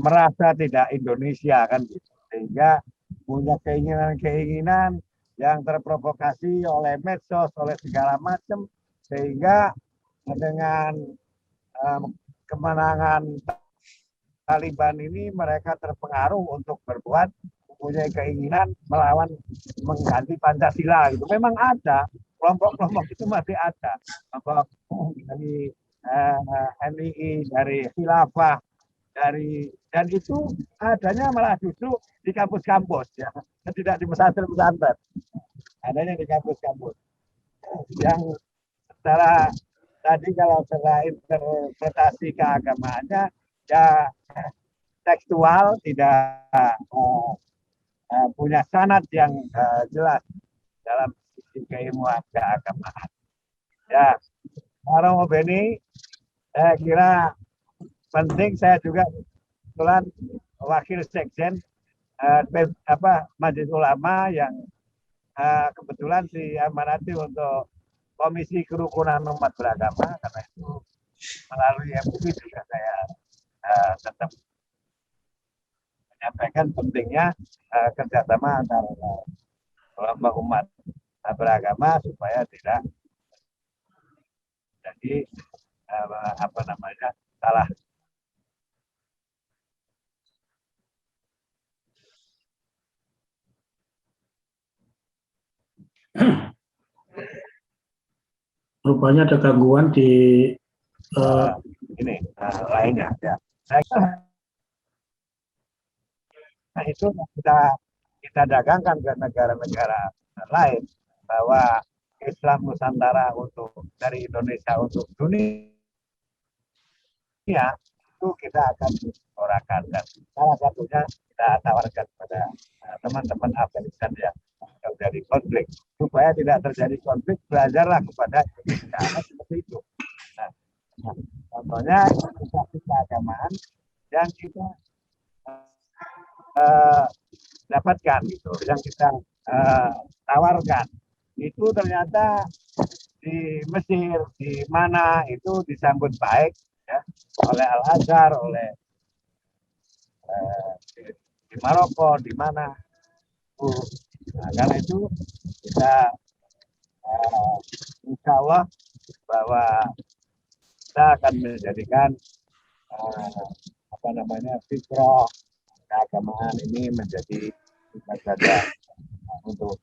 merasa tidak Indonesia kan gitu, sehingga punya keinginan yang terprovokasi oleh medsos, oleh segala macam, sehingga dengan kemenangan Taliban ini mereka terpengaruh untuk berbuat, mempunyai keinginan melawan, mengganti Pancasila gitu. Memang ada kelompok-kelompok itu, masih ada kelompok dari NII, dari Khilafah, dan itu adanya malah justru di kampus-kampus, ya, tidak di pesantren-pesantren, adanya di kampus-kampus yang secara tadi kalau secara interpretasi keagamaannya ya tekstual, tidak punya sanad yang jelas dalam sisi keilmuan keagamaan. Ya, Pak Romo Beni, saya kira penting. Saya juga kebetulan wakil sekjen Majelis Ulama yang kebetulan diamanati untuk Komisi Kerukunan Umat Beragama, karena itu melalui MUI juga saya tetap menyampaikan pentingnya kerjasama antara kelompok umat beragama supaya tidak jadi salah. Rupanya ada gangguan di ini lainnya. Ya. Nah, itu kita dagangkan ke negara-negara lain bahwa Islam Nusantara dari Indonesia untuk dunia itu kita akan suarakan, dan salah satunya kita tawarkan kepada teman-teman Afghanistan yang terjadi konflik, supaya tidak terjadi konflik, belajarlah kepada Indonesia seperti itu. Nah, contohnya edukasi keagamaan yang kita dapatkan gitu, yang kita tawarkan itu ternyata di Mesir, di mana itu disambut baik ya, oleh Al-Azhar, oleh di Maroko, di mana. Nah, karena itu kita insya Allah bahwa kita akan menjadikan fitrah keagamaan ini menjadi bukan saja untuk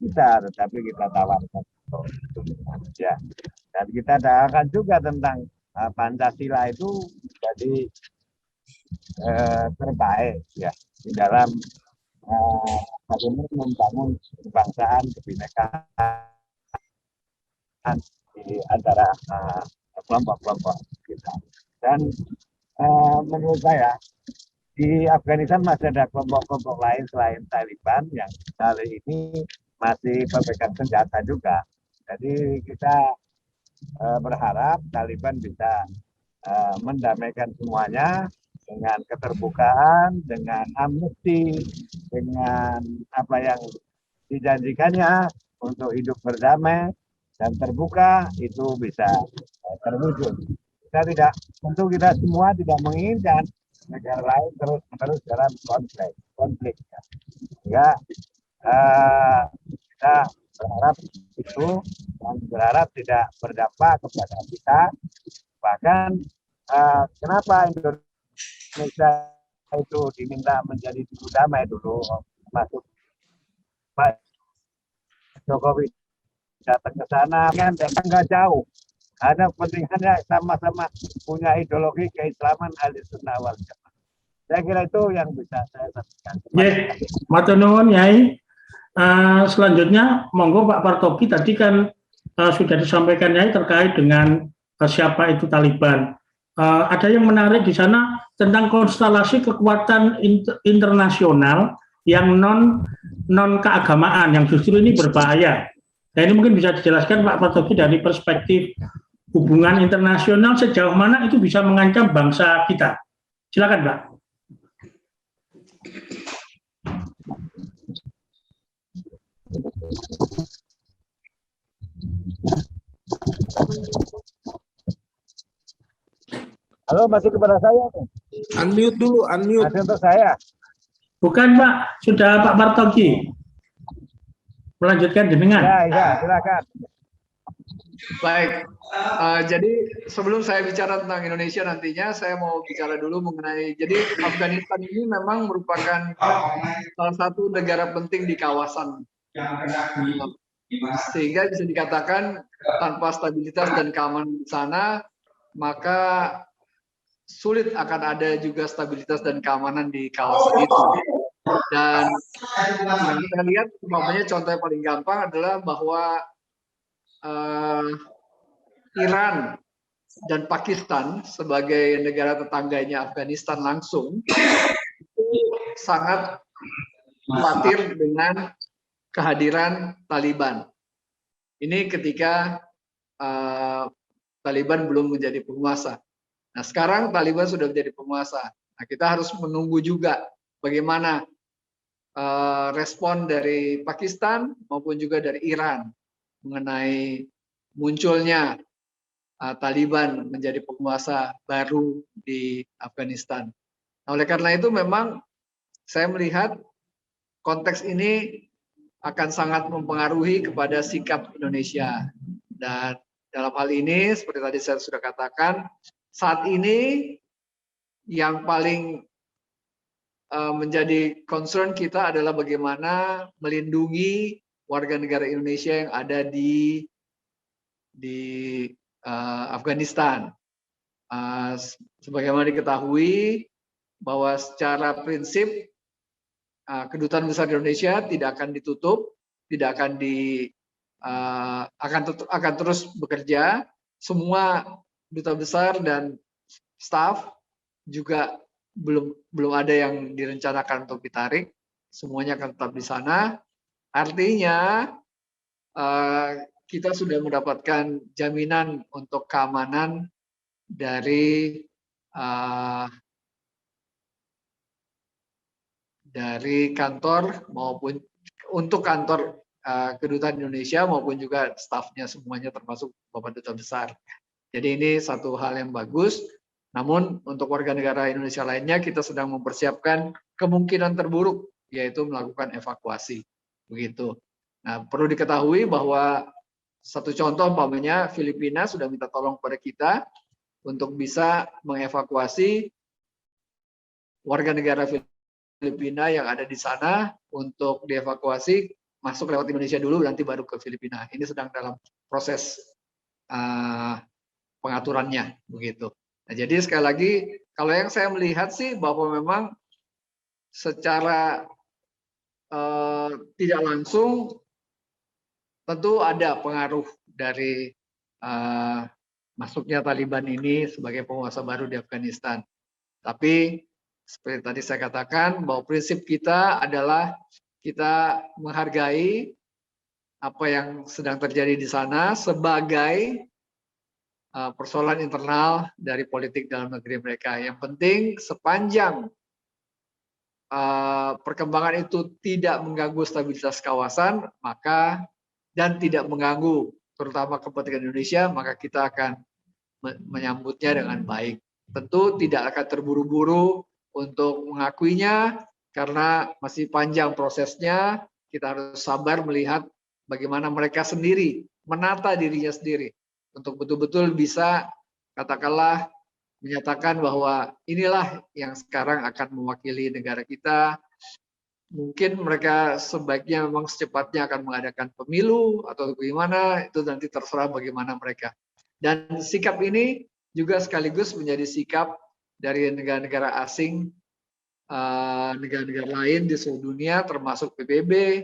kita, tetapi kita tawarkan untuk manusia. Dan kita tawarkan juga tentang Pancasila itu jadi terbaik ya di dalam bagaimana membangun kebangsaan, kebinekaan di antara kelompok-kelompok kita. Dan menurut saya di Afghanistan masih ada kelompok-kelompok lain selain Taliban yang kali ini masih pemegang senjata juga. Jadi kita berharap Taliban bisa mendamaikan semuanya dengan keterbukaan, dengan amnesti, dengan apa yang dijanjikannya untuk hidup berdamai dan terbuka, itu bisa terwujud. Tentu kita semua tidak menginginkan negara lain terus dalam konflik. Sehingga kita berharap itu, dan berharap tidak berdampak kepada kita. Bahkan kenapa Indonesia itu diminta menjadi juru damai dulu, masuk Pak Jokowi datang ke sana kan nggak jauh. Ada kepentingannya, sama-sama punya ideologi keislaman Ahlussunnah wal Jamaah. Saya kira itu yang bisa saya sampaikan. Matur nuwun Nyai. Selanjutnya monggo Pak Partogi, tadi kan sudah disampaikan Nyai terkait dengan siapa itu Taliban. Ada yang menarik di sana tentang konstelasi kekuatan internasional yang non keagamaan, yang justru ini berbahaya. Nah, ini mungkin bisa dijelaskan Pak Partogi dari perspektif hubungan internasional, sejauh mana itu bisa mengancam bangsa kita. Silakan Pak. Halo, masih kepada saya? Unmute dulu, unmute. Masih untuk saya? Bukan Pak, sudah Pak Partogi. Melanjutkan jenengan. Ya, silakan. Baik, jadi sebelum saya bicara tentang Indonesia nantinya, saya mau bicara dulu mengenai, jadi Afghanistan ini memang merupakan salah satu negara penting di kawasan, sehingga bisa dikatakan tanpa stabilitas dan keamanan di sana, maka sulit akan ada juga stabilitas dan keamanan di kawasan itu. Dan yang kita lihat, umpamanya contoh yang paling gampang adalah bahwa Iran dan Pakistan sebagai negara tetangganya Afghanistan langsung itu sangat khawatir dengan kehadiran Taliban. Ini ketika Taliban belum menjadi penguasa. Nah, sekarang Taliban sudah menjadi penguasa. Nah, kita harus menunggu juga bagaimana respon dari Pakistan maupun juga dari Iran mengenai munculnya Taliban menjadi penguasa baru di Afghanistan. Nah, oleh karena itu memang saya melihat konteks ini akan sangat mempengaruhi kepada sikap Indonesia. Dan dalam hal ini, seperti tadi saya sudah katakan, saat ini yang paling menjadi concern kita adalah bagaimana melindungi warga negara Indonesia yang ada di Afghanistan. Sebagaimana diketahui bahwa secara prinsip Kedutaan Besar Indonesia tidak akan ditutup, tidak akan akan terus bekerja. Semua duta besar dan staf juga belum ada yang direncanakan untuk ditarik, semuanya akan tetap di sana. Artinya kita sudah mendapatkan jaminan untuk keamanan dari kantor maupun untuk kantor Kedutaan Indonesia maupun juga stafnya semuanya termasuk Bapak Duta Besar. Jadi ini satu hal yang bagus. Namun untuk warga negara Indonesia lainnya kita sedang mempersiapkan kemungkinan terburuk, yaitu melakukan evakuasi. Begitu. Nah, perlu diketahui bahwa satu contoh umpamanya Filipina sudah minta tolong kepada kita untuk bisa mengevakuasi warga negara Filipina yang ada di sana untuk dievakuasi masuk lewat Indonesia dulu, nanti baru ke Filipina. Ini sedang dalam proses pengaturannya, begitu. Nah, jadi sekali lagi, kalau yang saya melihat sih bahwa memang secara tidak langsung tentu ada pengaruh dari masuknya Taliban ini sebagai penguasa baru di Afghanistan. Tapi seperti tadi saya katakan bahwa prinsip kita adalah kita menghargai apa yang sedang terjadi di sana sebagai persoalan internal dari politik dalam negeri mereka. Yang penting sepanjang perkembangan itu tidak mengganggu stabilitas kawasan, maka dan tidak mengganggu terutama kepentingan Indonesia, maka kita akan menyambutnya dengan baik. Tentu tidak akan terburu-buru untuk mengakuinya karena masih panjang prosesnya. Kita harus sabar melihat bagaimana mereka sendiri menata dirinya sendiri untuk betul-betul bisa katakanlah menyatakan bahwa inilah yang sekarang akan mewakili negara kita. Mungkin mereka sebaiknya memang secepatnya akan mengadakan pemilu atau bagaimana, itu nanti terserah bagaimana mereka. Dan sikap ini juga sekaligus menjadi sikap dari negara-negara asing, negara-negara lain di seluruh dunia termasuk PBB,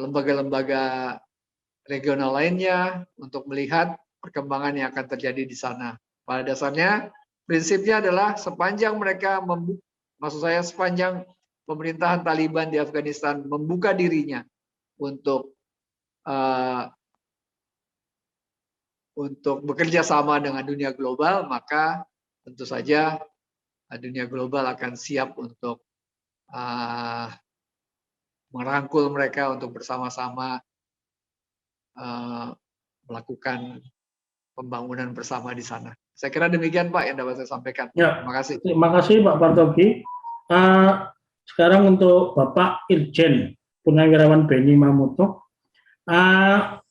lembaga-lembaga regional lainnya untuk melihat perkembangan yang akan terjadi di sana. Pada dasarnya prinsipnya adalah sepanjang mereka sepanjang pemerintahan Taliban di Afghanistan membuka dirinya untuk bekerja sama dengan dunia global, maka tentu saja dunia global akan siap untuk merangkul mereka untuk bersama-sama melakukan pembangunan bersama di sana. Saya kira demikian Pak yang dapat saya sampaikan. Ya, terima kasih. Terima kasih Pak Partogi. Sekarang untuk Bapak Irjen Purnawirawan Beni Mamoto.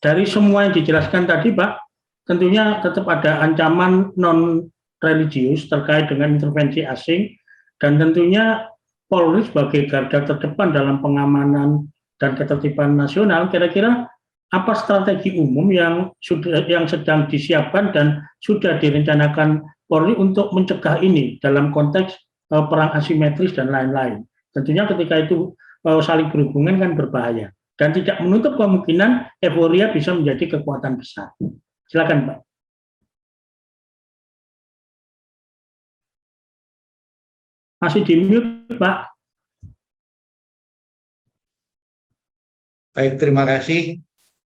Dari semua yang dijelaskan tadi Pak, tentunya tetap ada ancaman non-religius terkait dengan intervensi asing, dan tentunya Polri sebagai garda terdepan dalam pengamanan dan ketertiban nasional. Kira-kira apa strategi umum yang sedang disiapkan dan sudah direncanakan Polri untuk mencegah ini dalam konteks perang asimetris dan lain-lain? Tentunya ketika itu saling berhubungan kan berbahaya, dan tidak menutup kemungkinan euforia bisa menjadi kekuatan besar. Silakan Pak. Masih di mute Pak. Baik, terima kasih.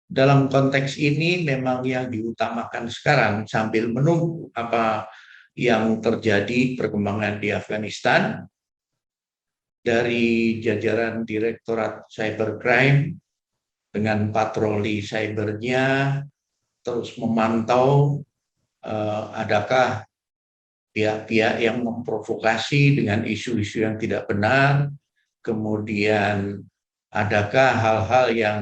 Dalam konteks ini memang yang diutamakan sekarang sambil menunggu apa yang terjadi perkembangan di Afghanistan, dari jajaran Direktorat Cybercrime dengan patroli cybernya terus memantau adakah pihak-pihak yang memprovokasi dengan isu-isu yang tidak benar, kemudian adakah hal-hal yang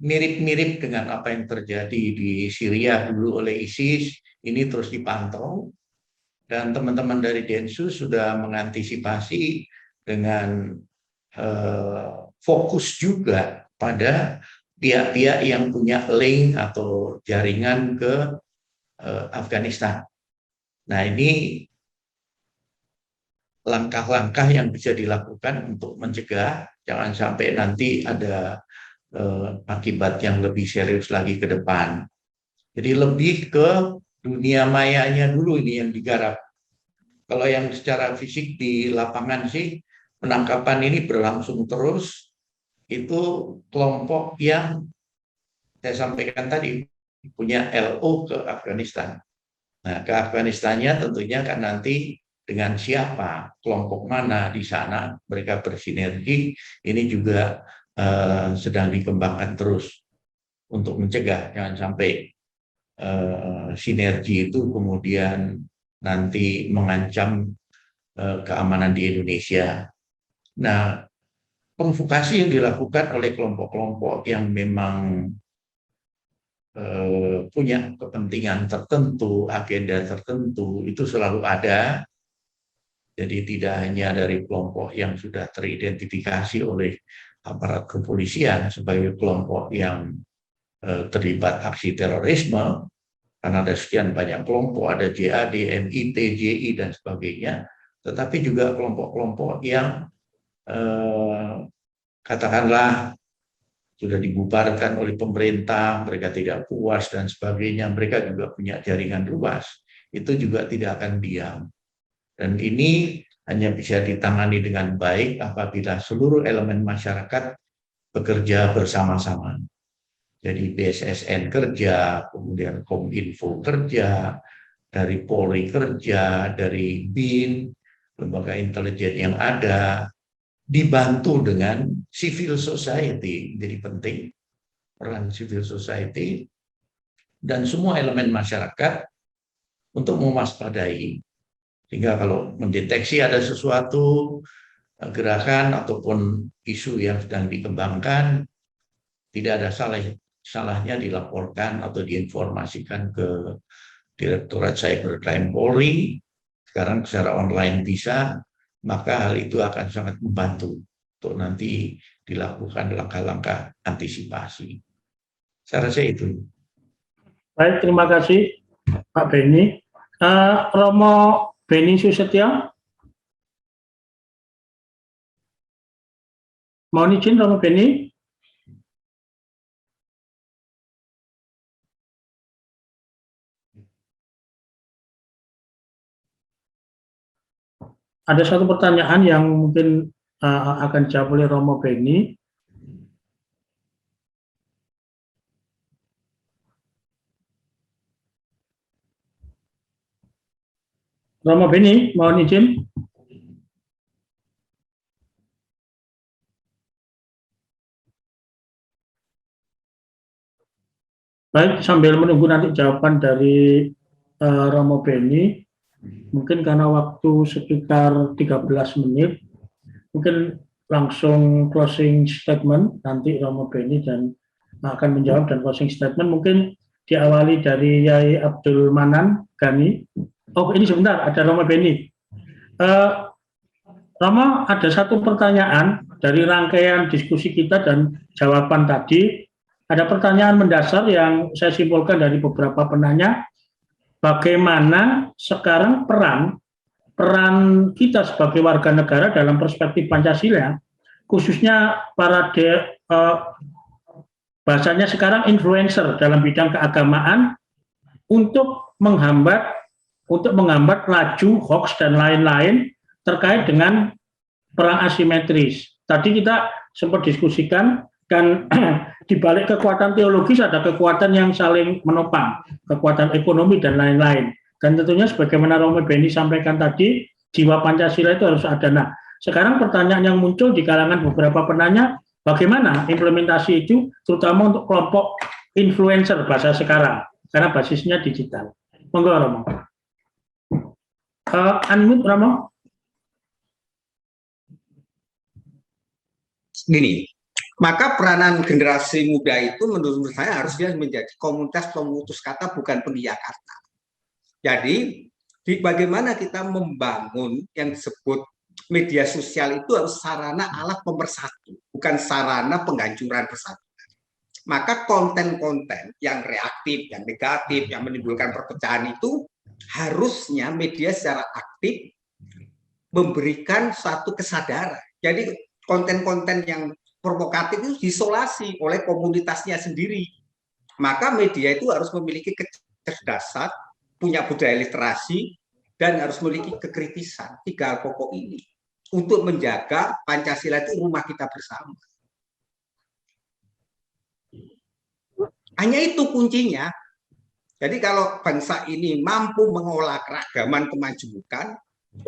mirip-mirip dengan apa yang terjadi di Syria dulu oleh ISIS, ini terus dipantau. Dan teman-teman dari Densus sudah mengantisipasi dengan fokus juga pada pihak-pihak yang punya link atau jaringan ke Afghanistan. Nah, ini langkah-langkah yang bisa dilakukan untuk mencegah jangan sampai nanti ada akibat yang lebih serius lagi ke depan. Jadi lebih ke dunia mayanya dulu ini yang digarap. Kalau yang secara fisik di lapangan sih penangkapan ini berlangsung terus. Itu kelompok yang saya sampaikan tadi punya LO ke Afghanistan. Nah, ke Afghanistannya tentunya kan nanti dengan siapa, kelompok mana di sana mereka bersinergi, ini juga sedang dikembangkan terus untuk mencegah jangan sampai sinergi itu kemudian nanti mengancam keamanan di Indonesia. Nah, provokasi yang dilakukan oleh kelompok-kelompok yang memang punya kepentingan tertentu, agenda tertentu, itu selalu ada. Jadi tidak hanya dari kelompok yang sudah teridentifikasi oleh aparat kepolisian sebagai kelompok yang terlibat aksi terorisme, karena ada sekian banyak kelompok, ada JAD, MIT, JI, dan sebagainya, tetapi juga kelompok-kelompok yang katakanlah sudah dibubarkan oleh pemerintah, mereka tidak puas dan sebagainya, mereka juga punya jaringan luas, itu juga tidak akan diam. Dan ini hanya bisa ditangani dengan baik apabila seluruh elemen masyarakat bekerja bersama-sama. Jadi BSSN kerja, kemudian Kominfo kerja, dari Polri kerja, dari BIN, lembaga intelijen yang ada, dibantu dengan civil society, jadi penting peran civil society dan semua elemen masyarakat untuk mewaspadai, sehingga kalau mendeteksi ada sesuatu gerakan ataupun isu yang sedang dikembangkan, tidak ada salahnya dilaporkan atau diinformasikan ke Direktorat Cybercrime Polri. Sekarang secara online bisa, maka hal itu akan sangat membantu untuk nanti dilakukan langkah-langkah antisipasi. Saya rasa itu. Baik, terima kasih Pak Beni. Romo Beni Susetio. Mohon izin Romo Beni. Ada satu pertanyaan yang mungkin akan dijawab oleh Romo Beni. Romo Beni, mohon izin. Baik, sambil menunggu nanti jawaban dari Romo Beni, mungkin karena waktu sekitar 13 menit, mungkin langsung closing statement, nanti Romo Beni dan akan menjawab, dan closing statement mungkin diawali dari Yai Abdul Manan Gani. Oh, ini sebentar, ada Romo Beni. Romo, ada satu pertanyaan dari rangkaian diskusi kita dan jawaban tadi. Ada pertanyaan mendasar yang saya simpulkan dari beberapa penanya. Bagaimana sekarang peran kita sebagai warga negara dalam perspektif Pancasila, khususnya para bahasanya sekarang influencer dalam bidang keagamaan, untuk menghambat laju hoax dan lain-lain terkait dengan perang asimetris. Tadi kita sempat diskusikan Dan di balik kekuatan teologis ada kekuatan yang saling menopang, kekuatan ekonomi dan lain-lain. Dan tentunya sebagaimana Romo Beni sampaikan tadi, jiwa Pancasila itu harus ada. Nah, sekarang pertanyaan yang muncul di kalangan beberapa penanya, bagaimana implementasi itu, terutama untuk kelompok influencer bahasa sekarang, karena basisnya digital. Monggo Romo. Unmute Romo. Gini, maka peranan generasi muda itu menurut saya harusnya menjadi komunitas pemutus kata, bukan pengiyak kata. Jadi, bagaimana kita membangun yang disebut media sosial itu harus sarana alat pemersatu, bukan sarana penghancuran persatuan. Maka konten-konten yang reaktif, yang negatif, yang menimbulkan perpecahan itu harusnya media secara aktif memberikan suatu kesadaran. Jadi konten-konten yang provokatif itu diisolasi oleh komunitasnya sendiri. Maka media itu harus memiliki kecerdasan, punya budaya literasi, dan harus memiliki kekritisan. 3 hal pokok ini untuk menjaga Pancasila itu rumah kita bersama. Hanya itu kuncinya. Jadi kalau bangsa ini mampu mengolah keragaman kemajemukan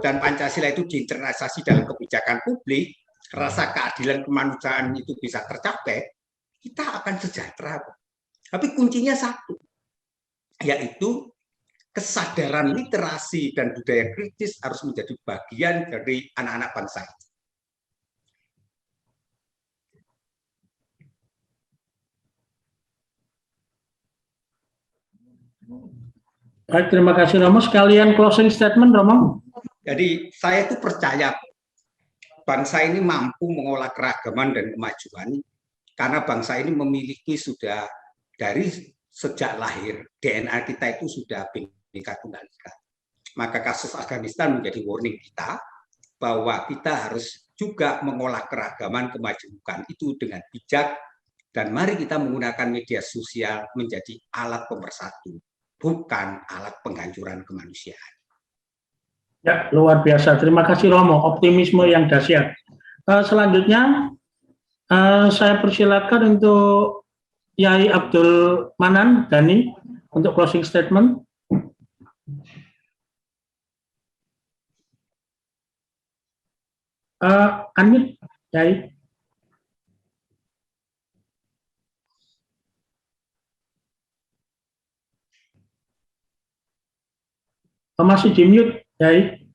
dan Pancasila itu diinternalisasi dalam kebijakan publik, rasa keadilan kemanusiaan itu bisa tercapai, kita akan sejahtera. Tapi kuncinya satu, yaitu kesadaran literasi dan budaya kritis harus menjadi bagian dari anak-anak bangsa. Baik, terima kasih Romo. Sekalian closing statement Romo. Jadi saya itu percaya bangsa ini mampu mengolah keragaman dan kemajuan karena bangsa ini memiliki sudah dari sejak lahir DNA kita itu sudah Bhinneka Tunggal Ika. Maka kasus Afghanistan menjadi warning kita bahwa kita harus juga mengolah keragaman kemajemukan itu dengan bijak, dan mari kita menggunakan media sosial menjadi alat pemersatu, bukan alat penghancuran kemanusiaan. Ya, luar biasa. Terima kasih Romo, optimisme yang dahsyat. Selanjutnya saya persilakan untuk Yai Abdul Manan Dhani untuk closing statement. Unmute, Yai. Masih di mute, Yai.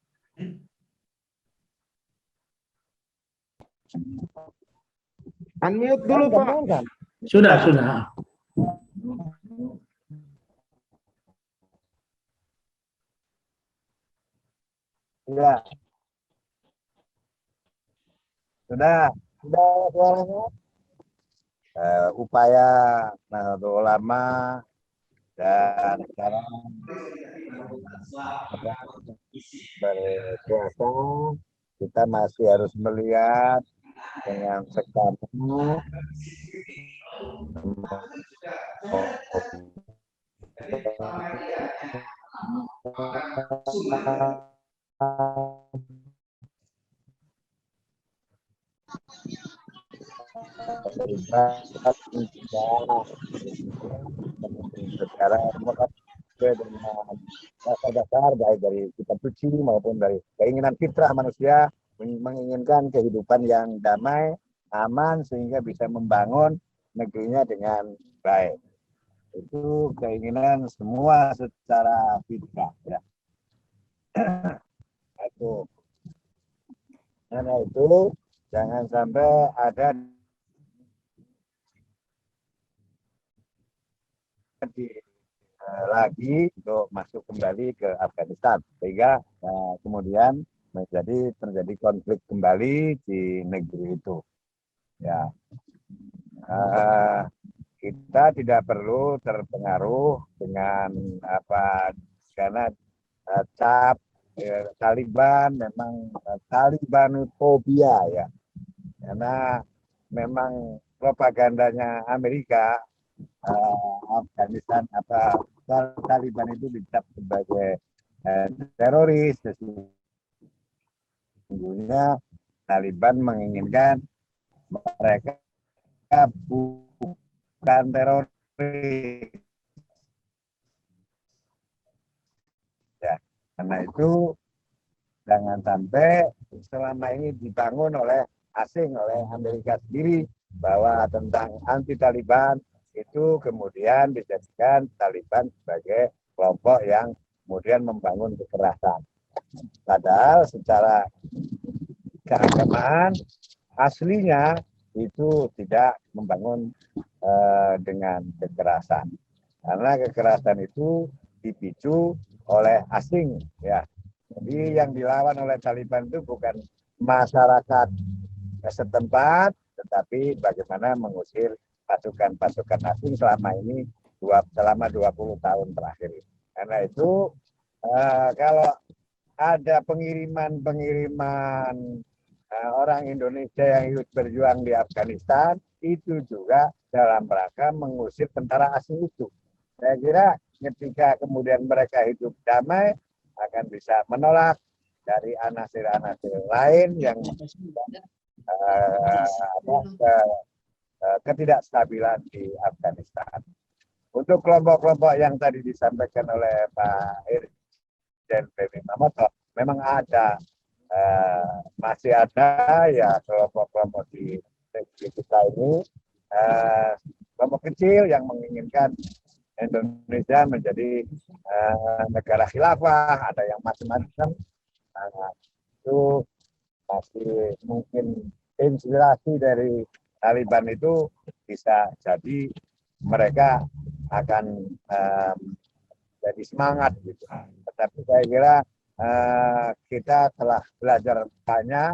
Unmute dulu, Pak. Sudah. Ya. Sudah suaranya. Upaya Nahdlatul Ulama dan sekarang berpuasa, kita masih harus melihat dengan seksama sekarang dengan dasar baik dari kitab suci maupun dari keinginan fitrah manusia menginginkan kehidupan yang damai, aman, sehingga bisa membangun negerinya dengan baik. Itu keinginan semua secara fitrah, ya. Itu. Karena itu jangan sampai ada lagi untuk masuk kembali ke Afghanistan, sehingga kemudian terjadi konflik kembali di negeri itu. Ya, kita tidak perlu terpengaruh dengan karena cap Taliban memang Talibanofobia, ya, karena memang propagandanya Amerika. Afghanistan Taliban itu dicap sebagai teroris. Sesungguhnya Taliban menginginkan mereka bukan teroris. Ya, karena itu jangan sampai selama ini dibangun oleh asing, oleh Amerika sendiri, bahwa tentang anti Taliban itu kemudian dijadikan Taliban sebagai kelompok yang kemudian membangun kekerasan. Padahal secara keagamaan aslinya itu tidak membangun dengan kekerasan. Karena kekerasan itu dipicu oleh asing, ya. Jadi yang dilawan oleh Taliban itu bukan masyarakat setempat, tetapi bagaimana mengusir pasukan-pasukan asing selama ini selama 20 tahun terakhir. Karena itu kalau ada pengiriman orang Indonesia yang ikut berjuang di Afghanistan, itu juga dalam rangka mengusir tentara asing itu. Saya kira ketika kemudian mereka hidup damai, akan bisa menolak dari anasir-anasir lain yang ketidakstabilan di Afghanistan. Untuk kelompok-kelompok yang tadi disampaikan oleh Pak Irjen Benny Mamoto, memang ada, masih ada ya kelompok-kelompok di kita ini, kelompok kecil yang menginginkan Indonesia menjadi negara khilafah, ada yang macam-macam. Itu masih mungkin inspirasi dari Taliban itu bisa jadi mereka akan jadi semangat gitu. Tetapi saya kira kita telah belajar banyak,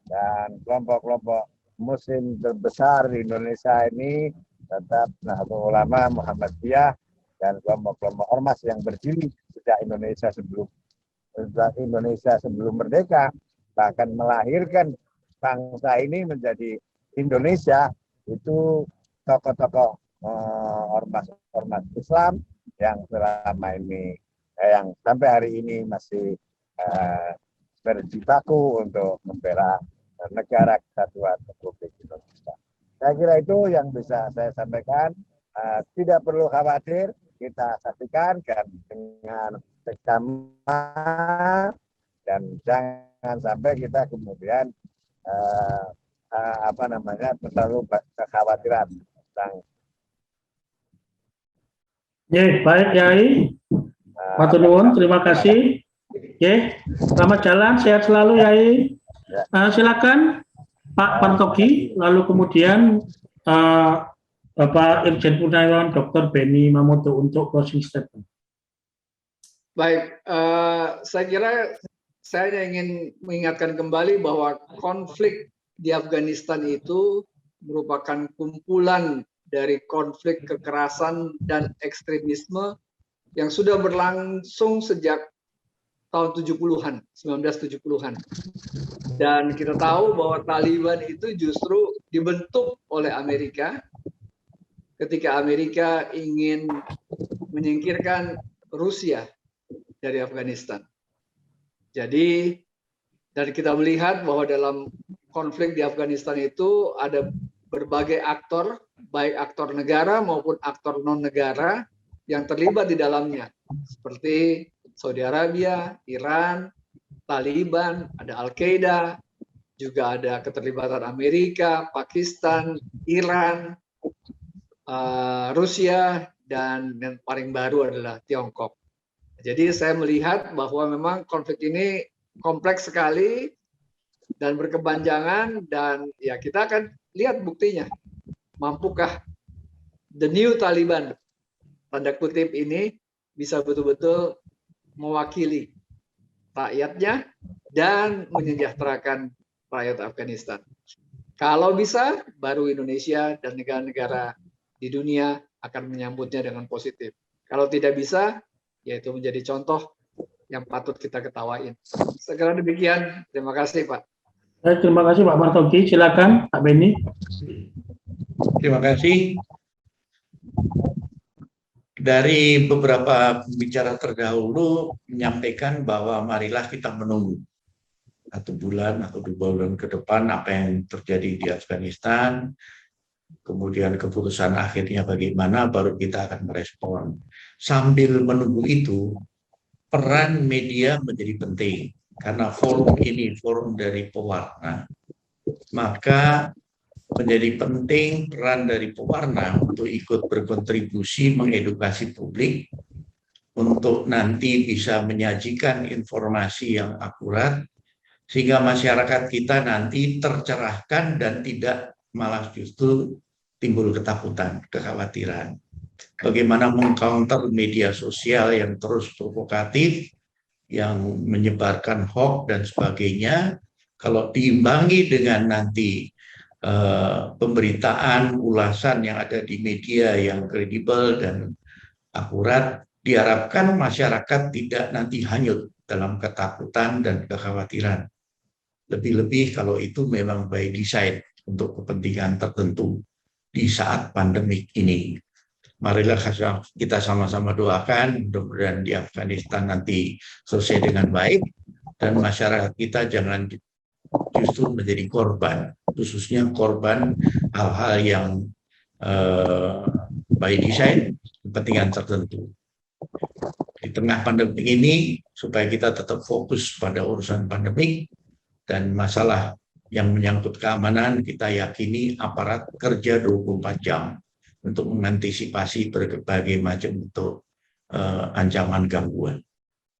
dan kelompok-kelompok Muslim terbesar di Indonesia ini tetap Nahdlatul Ulama, Muhammadiyah, dan kelompok-kelompok ormas yang berdiri sejak Indonesia sebelum merdeka, bahkan melahirkan bangsa ini menjadi Indonesia, itu tokoh-tokoh ormas Islam yang selama ini, yang sampai hari ini masih berjibaku untuk membela negara kesatuan Republik Indonesia. Saya kira itu yang bisa saya sampaikan. Tidak perlu khawatir, kita saksikan dengan seksama, dan jangan sampai kita kemudian terlalu kekhawatiran tentang. Baik Yai, matur nuwun, terima kasih. Selamat jalan, sehat selalu Yai. Silakan Pak Partogi, lalu kemudian Bapak Irjen Purnawirawan Dr. Benny Mamoto untuk closing statement. Baik, saya kira saya ingin mengingatkan kembali bahwa konflik di Afghanistan itu merupakan kumpulan dari konflik kekerasan dan ekstremisme yang sudah berlangsung sejak tahun 70-an, 1970-an. Dan kita tahu bahwa Taliban itu justru dibentuk oleh Amerika ketika Amerika ingin menyingkirkan Rusia dari Afghanistan. Jadi, dan kita melihat bahwa dalam konflik di Afghanistan itu ada berbagai aktor, baik aktor negara maupun aktor non-negara yang terlibat di dalamnya. Seperti Saudi Arabia, Iran, Taliban, ada Al-Qaeda, juga ada keterlibatan Amerika, Pakistan, Iran, Rusia, dan yang paling baru adalah Tiongkok. Jadi saya melihat bahwa memang konflik ini kompleks sekali dan berkepanjangan, dan ya kita akan lihat buktinya. Mampukah the new Taliban, tanda kutip ini, bisa betul-betul mewakili rakyatnya dan menyejahterakan rakyat Afghanistan. Kalau bisa, baru Indonesia dan negara-negara di dunia akan menyambutnya dengan positif. Kalau tidak bisa, yaitu menjadi contoh yang patut kita ketawain. Segera demikian. Terima kasih, Pak. Terima kasih Pak Partogi. Silakan Pak Benny. Terima kasih. Dari beberapa pembicara terdahulu menyampaikan bahwa marilah kita menunggu 1 bulan atau 2 bulan ke depan apa yang terjadi di Afghanistan, kemudian keputusan akhirnya bagaimana, baru kita akan merespon. Sambil menunggu itu, peran media menjadi penting, karena forum ini forum dari pewarna, maka menjadi penting peran dari pewarna untuk ikut berkontribusi mengedukasi publik, untuk nanti bisa menyajikan informasi yang akurat, sehingga masyarakat kita nanti tercerahkan dan tidak malah justru timbul ketakutan, kekhawatiran. Bagaimana mengcounter media sosial yang terus provokatif, yang menyebarkan hoax dan sebagainya, kalau diimbangi dengan nanti pemberitaan, ulasan yang ada di media yang kredibel dan akurat, diharapkan masyarakat tidak nanti hanyut dalam ketakutan dan kekhawatiran. Lebih-lebih kalau itu memang by design untuk kepentingan tertentu di saat pandemik ini. Marilah kita sama-sama doakan, mudah-mudahan di Afghanistan nanti selesai dengan baik, dan masyarakat kita jangan justru menjadi korban, khususnya korban hal-hal yang by design kepentingan tertentu. Di tengah pandemi ini, supaya kita tetap fokus pada urusan pandemik dan masalah yang menyangkut keamanan, kita yakini aparat kerja 24 jam untuk mengantisipasi berbagai macam bentuk ancaman gangguan.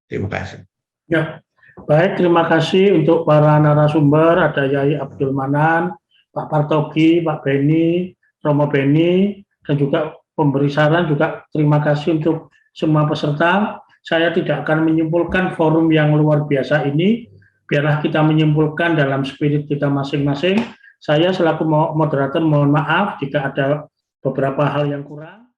Terima kasih. Ya, baik, terima kasih untuk para narasumber, ada Yai Abdul Manan, Pak Partogi, Pak Beni, Romo Beni, dan juga pemberi saran juga terima kasih untuk semua peserta. Saya tidak akan menyimpulkan forum yang luar biasa ini, biarlah kita menyimpulkan dalam spirit kita masing-masing. Saya selaku moderator mohon maaf jika ada beberapa hal yang kurang.